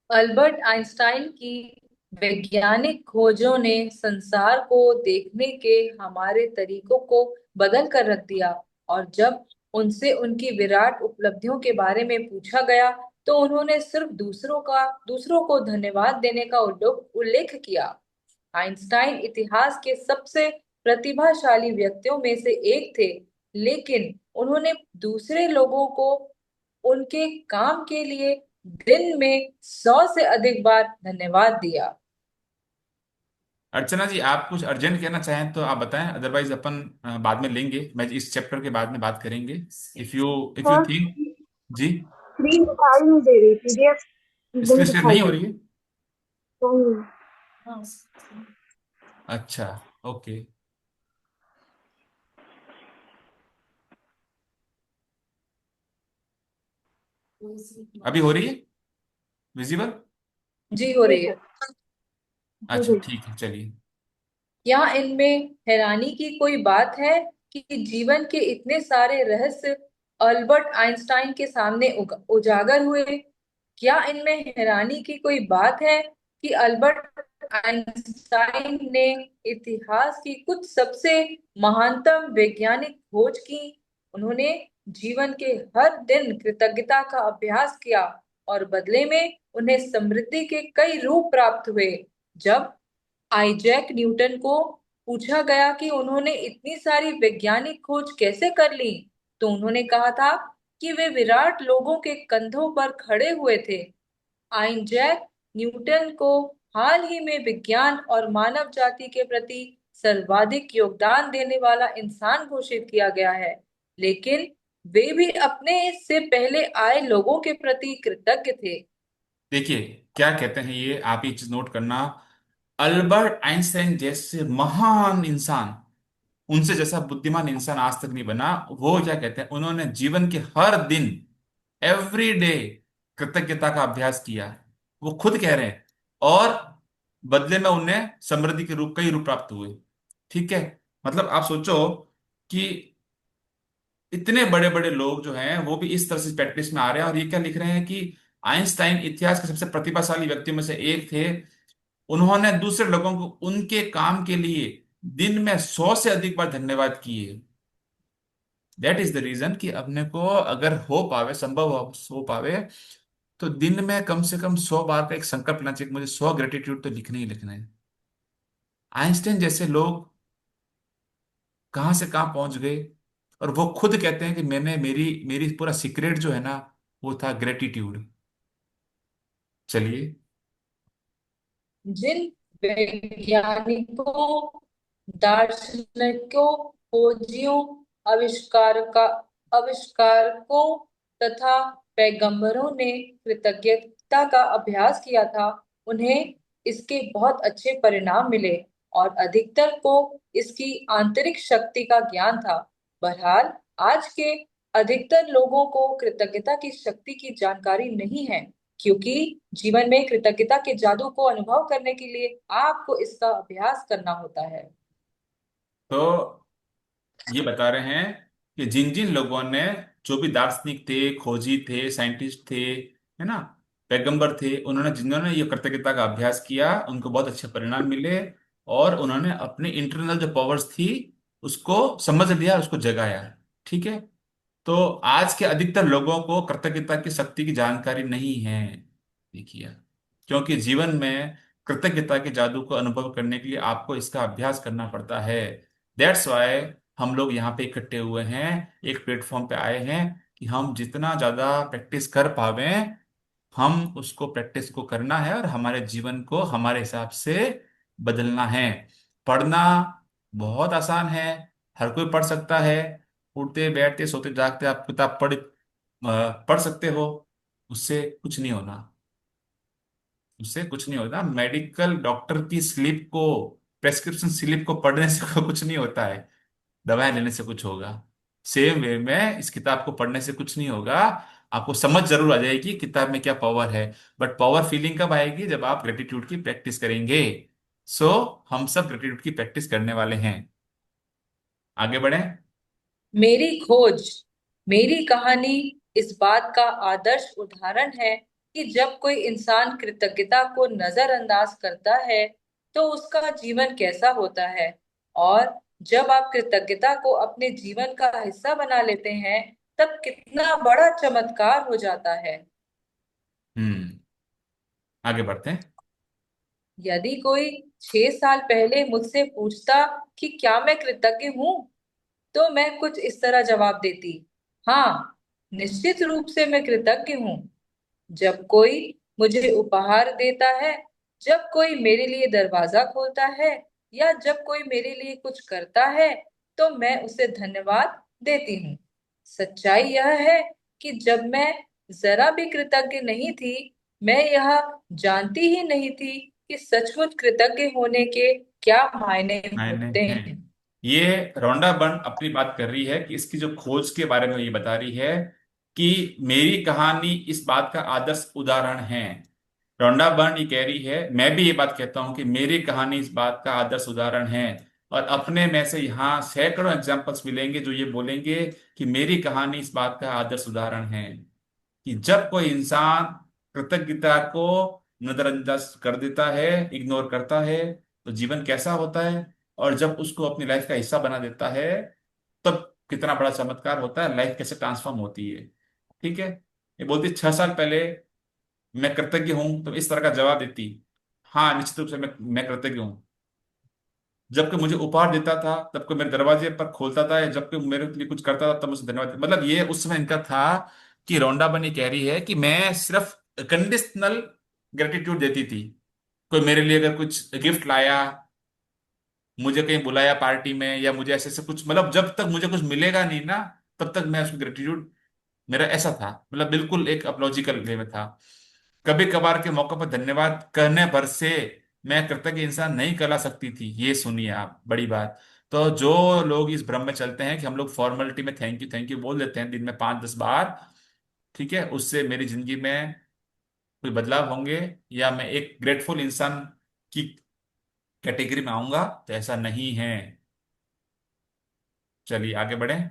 अल्बर्ट आइंस्टाइन की वैज्ञानिक खोजों ने संसार को देखने के हमारे तरीकों को बदल कर रख दिया, और जब उनसे उनकी विराट उपलब्धियों के बारे में पूछा गया तो उन्होंने सिर्फ दूसरों को धन्यवाद देने का उल्लेख किया। आइंस्टाइन इतिहास के सबसे प्रतिभाशाली व्यक्तियों में से एक थे, लेकिन उन्होंने दूसरे लोगों को उनके काम के लिए दिन में 100 से अधिक बार धन्यवाद दिया। अर्चना जी, आप कुछ अर्जेंट कहना चाहें तो आप बताएं, अदरवाइज अपन बाद में लेंगे, मैं इस चैप्टर के बाद में बात करेंगे। If you sir, think. जी, स्क्रीन दिखाई नहीं दे रही, पीडीएफ स्क्रीन नहीं शेयर दिखाई नहीं हो दे रही है? रही। अच्छा, ओके। अभी हो रही है विजिबल? जी, हो जी रही है। सर। अच्छा ठीक है, चलिए। क्या इनमें हैरानी की कोई बात है कि जीवन के इतने सारे रहस्य अल्बर्ट आइंस्टाइन के सामने उजागर हुए? क्या इनमें हैरानी की कोई बात है कि अल्बर्ट आइंस्टाइन ने इतिहास की कुछ सबसे महानतम वैज्ञानिक खोज की? उन्होंने जीवन के हर दिन कृतज्ञता का अभ्यास किया और बदले में उन्हें समृद्धि के कई रूप प्राप्त हुए। जब आइजैक न्यूटन को पूछा गया कि उन्होंने इतनी सारी वैज्ञानिक खोज कैसे कर ली, तो उन्होंने कहा था कि वे विराट लोगों के कंधों पर खड़े हुए थे। आइजैक न्यूटन को हाल ही में विज्ञान और मानव जाति के प्रति सर्वाधिक योगदान देने वाला इंसान घोषित किया गया है, लेकिन वे भी अपने से पहले आए लोगों के प्रति कृतज्ञ थे। देखिए क्या कहते हैं ये, आप ये चीज नोट करना। अल्बर्ट आइंस्टाइन जैसे महान इंसान, उनसे जैसा बुद्धिमान इंसान आज तक नहीं बना। वो क्या कहते हैं, उन्होंने जीवन के हर दिन, एवरी डे, कृतज्ञता का अभ्यास किया। वो खुद कह रहे हैं। और बदले में उन्हें समृद्धि के रूप कई रूप प्राप्त हुए। ठीक है, मतलब आप सोचो कि इतने बड़े बड़े लोग जो हैं वो भी इस तरह से प्रैक्टिस में आ रहे हैं, और ये क्या लिख रहे हैं कि आइंस्टाइन इतिहास के सबसे प्रतिभाशाली व्यक्तियों में से एक थे। उन्होंने दूसरे लोगों को उनके काम के लिए दिन में 100 से अधिक बार धन्यवाद किए। दैट इज द रीजन कि अपने को अगर हो पावे, संभव हो पावे, तो दिन में कम से कम 100 बार का एक संकल्प लेना चाहिए कि मुझे 100 ग्रेटिट्यूड तो लिखने ही लिखना है। आइंस्टाइन जैसे लोग कहाँ से कहाँ पहुंच गए, और वो खुद कहते हैं कि मैंने मेरी मेरी पूरा सीक्रेट जो है ना, वो था ग्रेटिट्यूड। चलिए। जिन वैज्ञानिकों, दार्शनिकों, खोजियों, आविष्कारकों तथा पैगंबरों ने कृतज्ञता का अभ्यास किया था, उन्हें इसके बहुत अच्छे परिणाम मिले और अधिकतर को इसकी आंतरिक शक्ति का ज्ञान था। बहरहाल, आज के अधिकतर लोगों को कृतज्ञता की शक्ति की जानकारी नहीं है, क्योंकि जीवन में कृतज्ञता के जादू को अनुभव करने के लिए आपको इसका अभ्यास करना होता है। तो ये बता रहे हैं कि जिन जिन लोगों ने, जो भी दार्शनिक थे, खोजी थे, साइंटिस्ट थे, है ना, पैगंबर थे, उन्होंने जिन्होंने ये कृतज्ञता का अभ्यास किया उनको बहुत अच्छे परिणाम मिले, और उन्होंने अपनी इंटरनल जो पावर्स थी उसको समझ लिया, उसको जगाया। ठीक है। तो आज के अधिकतर लोगों को कृतज्ञता की शक्ति की जानकारी नहीं है। देखिए, क्योंकि जीवन में कृतज्ञता के जादू को अनुभव करने के लिए आपको इसका अभ्यास करना पड़ता है। दैट्स वाई हम लोग यहाँ पे इकट्ठे हुए हैं, एक प्लेटफॉर्म पे आए हैं, कि हम जितना ज्यादा प्रैक्टिस कर पावे, हम उसको प्रैक्टिस को करना है और हमारे जीवन को हमारे हिसाब से बदलना है। पढ़ना बहुत आसान है, हर कोई पढ़ सकता है। उठते बैठते सोते जागते आप किताब पढ़ सकते हो। उससे कुछ नहीं होना, उससे कुछ नहीं होता। मेडिकल डॉक्टर की स्लिप को, प्रेस्क्रिप्शन स्लिप को पढ़ने से कुछ नहीं होता है, दवाएं लेने से कुछ होगा। सेम वे में इस किताब को पढ़ने से कुछ नहीं होगा। आपको समझ जरूर आ जाएगी किताब में क्या पावर है, बट पावर फीलिंग कब आएगी, जब आप ग्रेटिट्यूड की प्रैक्टिस करेंगे। सो हम सब ग्रेटिट्यूड की प्रैक्टिस करने वाले हैं। आगे बढ़े। मेरी खोज, मेरी कहानी इस बात का आदर्श उदाहरण है कि जब कोई इंसान कृतज्ञता को नजरअंदाज करता है, तो उसका जीवन कैसा होता है, और जब आप कृतज्ञता को अपने जीवन का हिस्सा बना लेते हैं, तब कितना बड़ा चमत्कार हो जाता है। हम्म। आगे बढ़ते हैं। यदि कोई 6 साल पहले मुझसे पूछता कि क्या मैं कृतज्ञ हूँ, तो मैं कुछ इस तरह जवाब देती, हाँ, निश्चित रूप से मैं कृतज्ञ हूँ। जब कोई मुझे उपहार देता है, जब कोई मेरे लिए दरवाजा खोलता है, या जब कोई मेरे लिए कुछ करता है, तो मैं उसे धन्यवाद देती हूँ। सच्चाई यह है कि जब मैं जरा भी कृतज्ञ नहीं थी, मैं यह जानती ही नहीं थी कि सचमुच कृतज्ञ होने के क्या मायने मायने होते हैं। हैं। ये रोंडा बर्न अपनी बात कर रही है कि इसकी जो खोज के बारे में ये बता रही है कि मेरी कहानी इस बात का आदर्श उदाहरण है। रोंडा बर्न ये कह रही है, मैं भी ये बात कहता हूं कि मेरी कहानी इस बात का आदर्श उदाहरण है। और अपने में से यहाँ सैकड़ों एग्जाम्पल्स मिलेंगे जो ये बोलेंगे कि मेरी कहानी इस बात का आदर्श उदाहरण है, कि जब कोई इंसान कृतज्ञता को नजरअंदाज कर देता है, इग्नोर करता है, तो जीवन कैसा होता है, और जब उसको अपनी लाइफ का हिस्सा बना देता है, तब कितना बड़ा चमत्कार होता है, लाइफ कैसे ट्रांसफॉर्म होती है। ठीक है। ये बोलती 6 साल पहले मैं कृतज्ञ हूं, तो इस तरह का जवाब देती, हाँ निश्चित रूप से मैं कृतज्ञ हूँ। जबकि मुझे उपहार देता था, तब कोई मेरे दरवाजे पर खोलता था, या जबकि मेरे लिए कुछ करता था तब मुझे धन्यवाद, मतलब ये उस समय इनका था कि रोंडा बनी कह रही है कि मैं सिर्फ कंडीशनल ग्रेटिट्यूड देती थी। कोई मेरे लिए अगर कुछ गिफ्ट लाया, मुझे कहीं बुलाया पार्टी में, या मुझे ऐसे ऐसे कुछ, मतलब जब तक मुझे कुछ मिलेगा नहीं ना, तब तक मैं उसको ग्रेटिट्यूड, मेरा ऐसा था, मतलब बिल्कुल एक अपलॉजिकल वे में था। कभी कभार के मौके पर धन्यवाद कहने भर से मैं कृतज्ञ इंसान नहीं कहला सकती थी। ये सुनिए आप, बड़ी बात। तो जो लोग इस भ्रम में चलते हैं कि हम लोग फॉर्मेलिटी में थैंक यू बोल देते हैं दिन में 5-10 बार, ठीक है, उससे मेरी जिंदगी में कोई बदलाव होंगे, या मैं एक ग्रेटफुल इंसान की कैटेगरी में आऊंगा, तो ऐसा नहीं है। चलिए आगे बढ़े।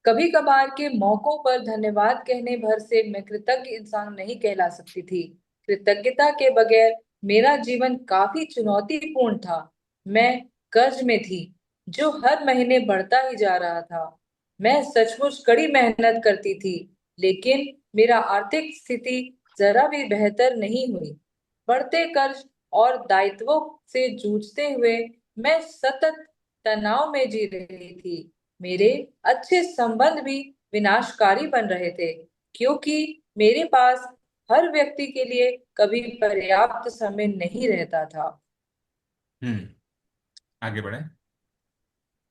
कभी कभार के मौकों पर धन्यवाद कहने भर से मैं कृतज्ञ इंसान नहीं कहला सकती थी। कृतज्ञता के बगैर मेरा जीवन काफी चुनौतीपूर्ण था। मैं कर्ज में थी, जो हर महीने बढ़ता ही जा रहा था। मैं सचमुच कड़ी मेहनत करती थी, लेकिन मेरा आर्थिक स्थिति जरा भी बेहतर नहीं हुई। बढ़ते कर्ज और दायित्वों से जूझते हुए मैं सतत तनाव में जी रही थी। मेरे अच्छे संबंध भी विनाशकारी बन रहे थे, क्योंकि मेरे पास हर व्यक्ति के लिए कभी पर्याप्त समय नहीं रहता था। हम्म। आगे बढ़े।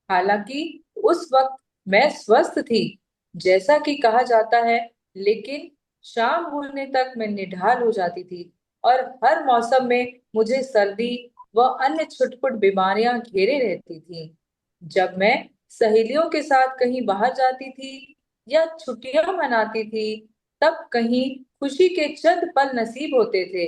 हालांकि उस वक्त मैं स्वस्थ थी, जैसा कि कहा जाता है, लेकिन शाम होने तक मैं निढाल हो जाती थी, और हर मौसम में मुझे सर्दी व अन्य छुटपुट बीमारियां घेरे रहती थी। जब मैं सहेलियों के साथ कहीं बाहर जाती थी या छुट्टियां मनाती थी, तब कहीं खुशी के चंद पल नसीब होते थे।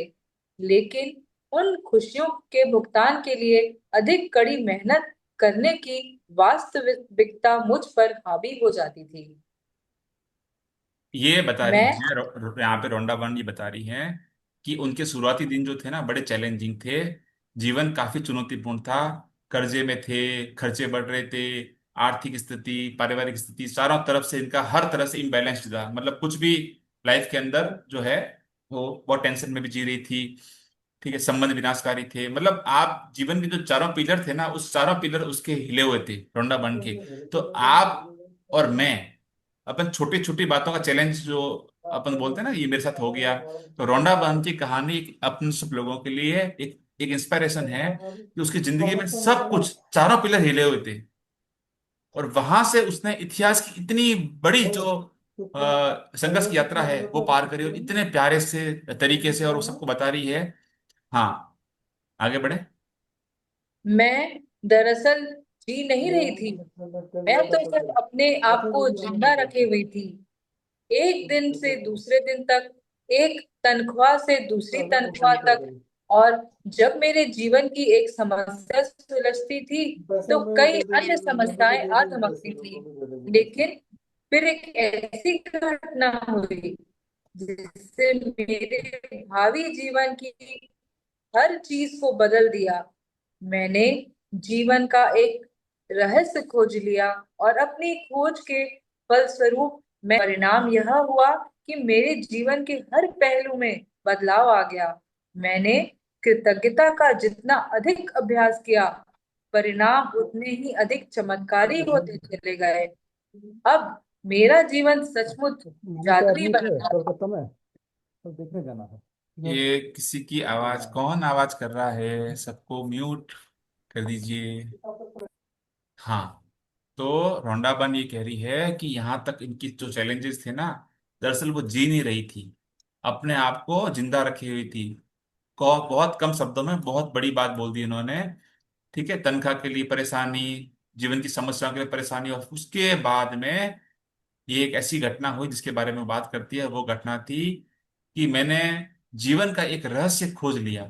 लेकिन उन खुशियों के भुगतान के लिए अधिक कड़ी मेहनत करने की वास्तविकता मुझ पर हावी हो जाती थी। ये बता रही मैं है यहाँ पे रोंडा बन ये बता रही है कि उनके शुरुआती दिन जो थे ना बड़े चैलेंजिंग थे। जीवन काफी चुनौतीपूर्ण था। कर्जे में थे, खर्चे बढ़ रहे थे, आर्थिक स्थिति, पारिवारिक स्थिति, चारों तरफ से इनका हर तरह से इम्बैलेंस्ड था। मतलब कुछ भी लाइफ के अंदर जो है वो बहुत टेंशन में भी जी रही थी। ठीक है, संबंध विनाशकारी थे। मतलब आप जीवन के जो चारों पिलर थे ना, उस चारों पिलर उसके हिले हुए थे रोंडा बन के। तो आप और मैं अपन छोटी छोटी बातों का चैलेंज जो अपन बोलते हैं ना, ये मेरे साथ हो गया। तो रोंडा बहन की कहानी अपन सब लोगों के लिए एक एक इंस्पिरेशन है कि उसकी जिंदगी में सब कुछ चारों पिलर हिले हुए थे, और वहां से उसने इतिहास की इतनी बड़ी जो संघर्ष की यात्रा है वो पार करी, और इतने प्यारे से तरीके से, और वो सबको बता रही है। हाँ, आगे बढ़े। मैं दरअसल जी नहीं रही थी। मैं तो सिर्फ अपने आप को जिंदा रखे हुई थी। एक दिन से दूसरे दिन तक, एक तनख्वाह से दूसरी तनख्वाह तक। और जब मेरे जीवन की एक समस्या सुलझती थी, तो कई अन्य समस्याएं आ धमकती थी। लेकिन फिर एक ऐसी घटना हुई जिससे मेरे भावी जीवन की हर चीज को बदल दिया। मैंने जीवन का एक रहस्य खोज लिया, और अपनी खोज के फलस्वरूप मैं परिणाम यह हुआ कि मेरे जीवन के हर पहलू में बदलाव आ गया। मैंने कृतज्ञता का जितना अधिक अभ्यास किया, परिणाम उतने ही अधिक चमत्कारी होते चले गए। अब मेरा जीवन सचमुच जादुई बन गया। ये किसी की आवाज, कौन आवाज कर रहा है? सबको म्यूट कर दीजिए। हाँ, तो रोंडाबन ये कह रही है कि यहाँ तक इनकी जो चैलेंजेस थे ना, दरअसल वो जी नहीं रही थी, अपने आप को जिंदा रखी हुई थी। को बहुत कम शब्दों में बहुत बड़ी बात बोल दी इन्होंने। ठीक है, तनख्वाह के लिए परेशानी, जीवन की समस्याओं के लिए परेशानी, और उसके बाद में ये एक ऐसी घटना हुई जिसके बारे में बात करती है। वो घटना थी कि मैंने जीवन का एक रहस्य खोज लिया,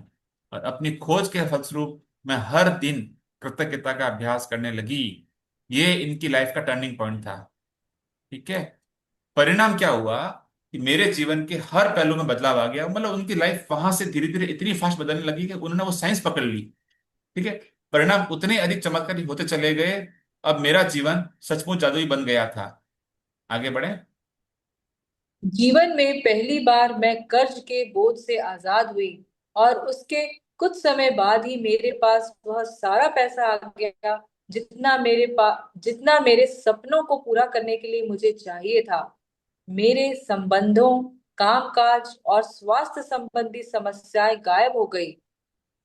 और अपनी खोज के फलस्वरूप मैं हर दिन कृतज्ञता का अभ्यास करने लगी। ये इनकी लाइफ का टर्निंग पॉइंट था। ठीक है, परिणाम क्या हुआ कि मेरे जीवन के हर पहलू में बदलाव आ गया। मतलब उनकी लाइफ वहां से धीरे धीरे इतनी फास्ट बदलने लगी कि उन्होंने वो साइंस पकड़ ली। ठीक है, परिणाम उतने अधिक चमत्कारी होते चले गए। अब मेरा जीवन सचमुच जादुई बन गया था। आगे बढ़े। जीवन में पहली बार मैं कर्ज के बोझ से आजाद हुई, और उसके कुछ समय बाद ही मेरे पास वह सारा पैसा आ गया जितना मेरे सपनों को पूरा करने के लिए मुझे चाहिए था। मेरे संबंधों, कामकाज और स्वास्थ्य संबंधी समस्याएं गायब हो गई।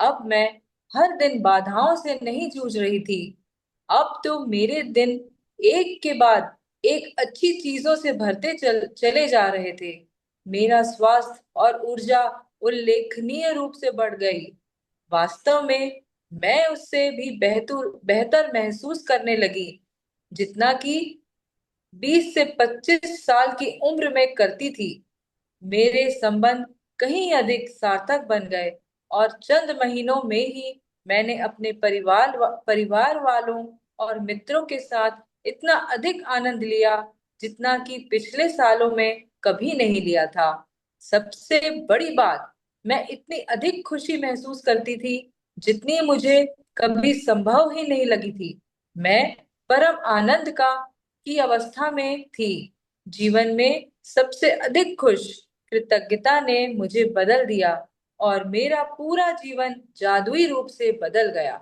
अब मैं हर दिन बाधाओं से नहीं जूझ रही थी। अब तो मेरे दिन एक के बाद एक अच्छी चीजों से भरते चले जा रहे थे। मेरा स्वास्थ्य और ऊर्जा उल्लेखनीय रूप से बढ़ गई। वास्तव में मैं उससे भी बेहतर बेहतर महसूस करने लगी, जितना कि 20 से 25 साल की उम्र में करती थी। मेरे संबंध कहीं अधिक सार्थक बन गए, और चंद महीनों में ही मैंने अपने परिवार वालों और मित्रों के साथ इतना अधिक आनंद लिया जितना कि पिछले सालों में कभी नहीं लिया था। सबसे बड़ी बात, मैं इतनी अधिक खुशी महसूस करती थी जितनी मुझे कभी संभव ही नहीं लगी थी। मैं परम आनंद का की अवस्था में थी। जीवन में सबसे अधिक खुश कृतज्ञता ने मुझे बदल दिया, और मेरा पूरा जीवन जादुई रूप से बदल गया।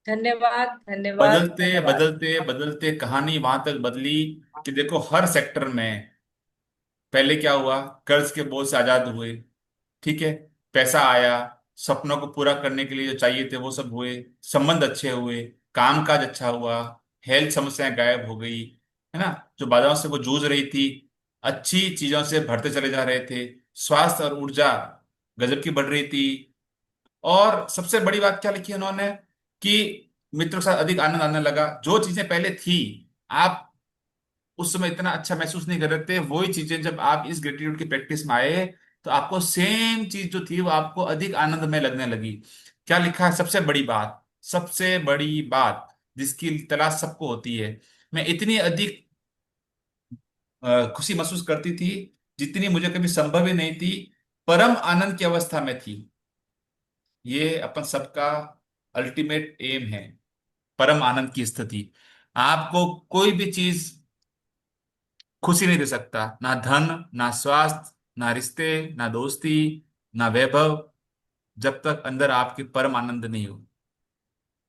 धन्यवाद, धन्यवाद, बदलते धन्यवाद। बदलते बदलते कहानी वहां तक बदली कि देखो हर सेक्टर में पहले क्या हुआ, कर्ज के बोझ से आजाद हुए। ठीक है, पैसा आया, सपनों को पूरा करने के लिए जो चाहिए थे वो सब हुए, संबंध अच्छे हुए, कामकाज अच्छा हुआ, हेल्थ समस्याएं गायब हो गई, है ना, जो बाधाओं से वो जूझ रही थी अच्छी चीजों से भरते चले जा रहे थे, स्वास्थ्य और ऊर्जा गजब की बढ़ रही थी। और सबसे बड़ी बात क्या लिखी है उन्होंने कि मित्रों के साथ अधिक आनंद आने लगा, जो चीजें पहले थी आप उस समय इतना अच्छा महसूस नहीं कर रहे थे, वही चीजें जब आप इस ग्रेटिट्यूड की प्रैक्टिस में आए तो आपको सेम चीज जो थी वो आपको अधिक आनंदमय लगने लगी। क्या लिखा है? सबसे बड़ी बात, सबसे बड़ी बात जिसकी तलाश सबको होती है, मैं इतनी अधिक खुशी महसूस करती थी जितनी मुझे कभी संभव ही नहीं थी, परम आनंद की अवस्था में थी। ये अपन सबका अल्टीमेट एम है, परम आनंद की स्थिति। आपको कोई भी चीज खुशी नहीं दे सकता, ना धन, ना स्वास्थ्य, ना रिश्ते, ना दोस्ती, ना वैभव, जब तक अंदर आपके परम आनंद नहीं हो।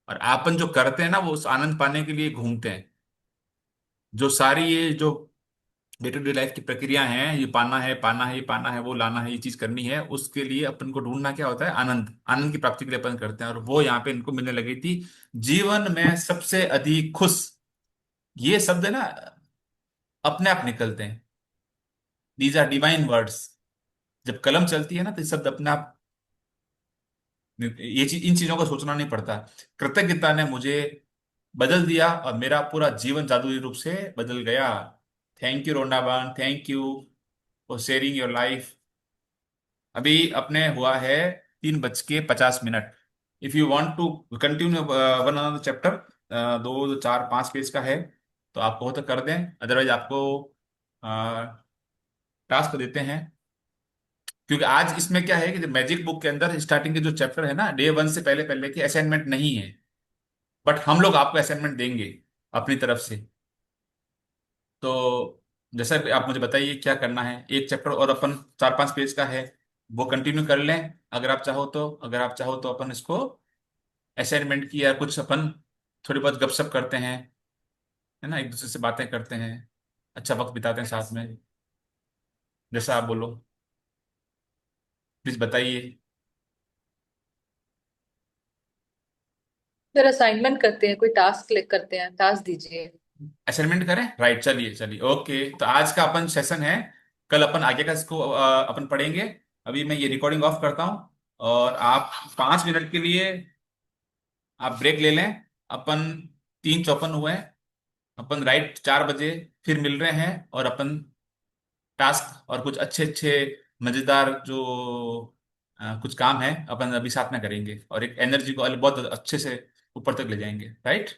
और आपन जो करते हैं ना वो उस आनंद पाने के लिए घूमते हैं। जो सारी ये जो डे टू डे लाइफ की प्रक्रिया हैं, ये पाना है, पाना है, ये पाना है, वो लाना है, ये चीज करनी है, उसके लिए अपन को ढूंढना क्या होता है? आनंद। आनंद की प्राप्ति के लिए अपन करते हैं, और वो यहाँ पे इनको मिलने लगी थी। जीवन में सबसे अधिक खुश, ये शब्द है ना, अपने आप निकलते हैं। These are divine words. जब कलम चलती है ना तो ये शब्द अपने आप, ये चीज, इन चीजों को सोचना नहीं पड़ता। कृतज्ञता ने मुझे बदल दिया और मेरा पूरा जीवन जादुई रूप से बदल गया। Thank you Rhonda Byrne, thank you for sharing your life. अभी अपने हुआ है 3:50। If you want to continue one another chapter, दो चार पांच पेज का है, तो आप हो तो कर दें, अदरवाइज आपको टास्क देते हैं। क्योंकि आज इसमें क्या है कि मैजिक बुक के अंदर स्टार्टिंग के जो चैप्टर है ना, डे 1 से पहले पहले की असाइनमेंट नहीं है, बट हम लोग आपको असाइनमेंट देंगे अपनी तरफ से। तो जैसा कि आप मुझे बताइए क्या करना है। एक चैप्टर और अपन 4-5 पेज का है, वो कंटिन्यू कर लें अगर आप चाहो तो। अगर आप चाहो तो अपन इसको असाइनमेंट की या कुछ अपन थोड़ी बहुत गपशप करते हैं, है ना, एक दूसरे से बातें करते हैं, अच्छा वक्त बिताते हैं साथ में। जैसा आप बोलो, प्लीज बताइए। फिर असाइनमेंट करते हैं, कोई टास्क क्लिक करते हैं, टास्क दीजिए। असाइनमेंट करें, राइट, चलिए चलिए, ओके। तो आज का अपन सेशन है, कल अपन आगे का इसको अपन पढ़ेंगे। अभी मैं ये रिकॉर्डिंग ऑफ करता हूँ, और आप 5 मिनट के लिए आप ब्रेक ले लें। अपन 3:54 हुए हैं, अपन राइट 4 बजे फिर मिल रहे हैं, और अपन टास्क और कुछ अच्छे अच्छे मजेदार जो कुछ काम है अपन अभी साथ में करेंगे, और एक एनर्जी को बहुत अच्छे से ऊपर तक ले जाएंगे, राइट।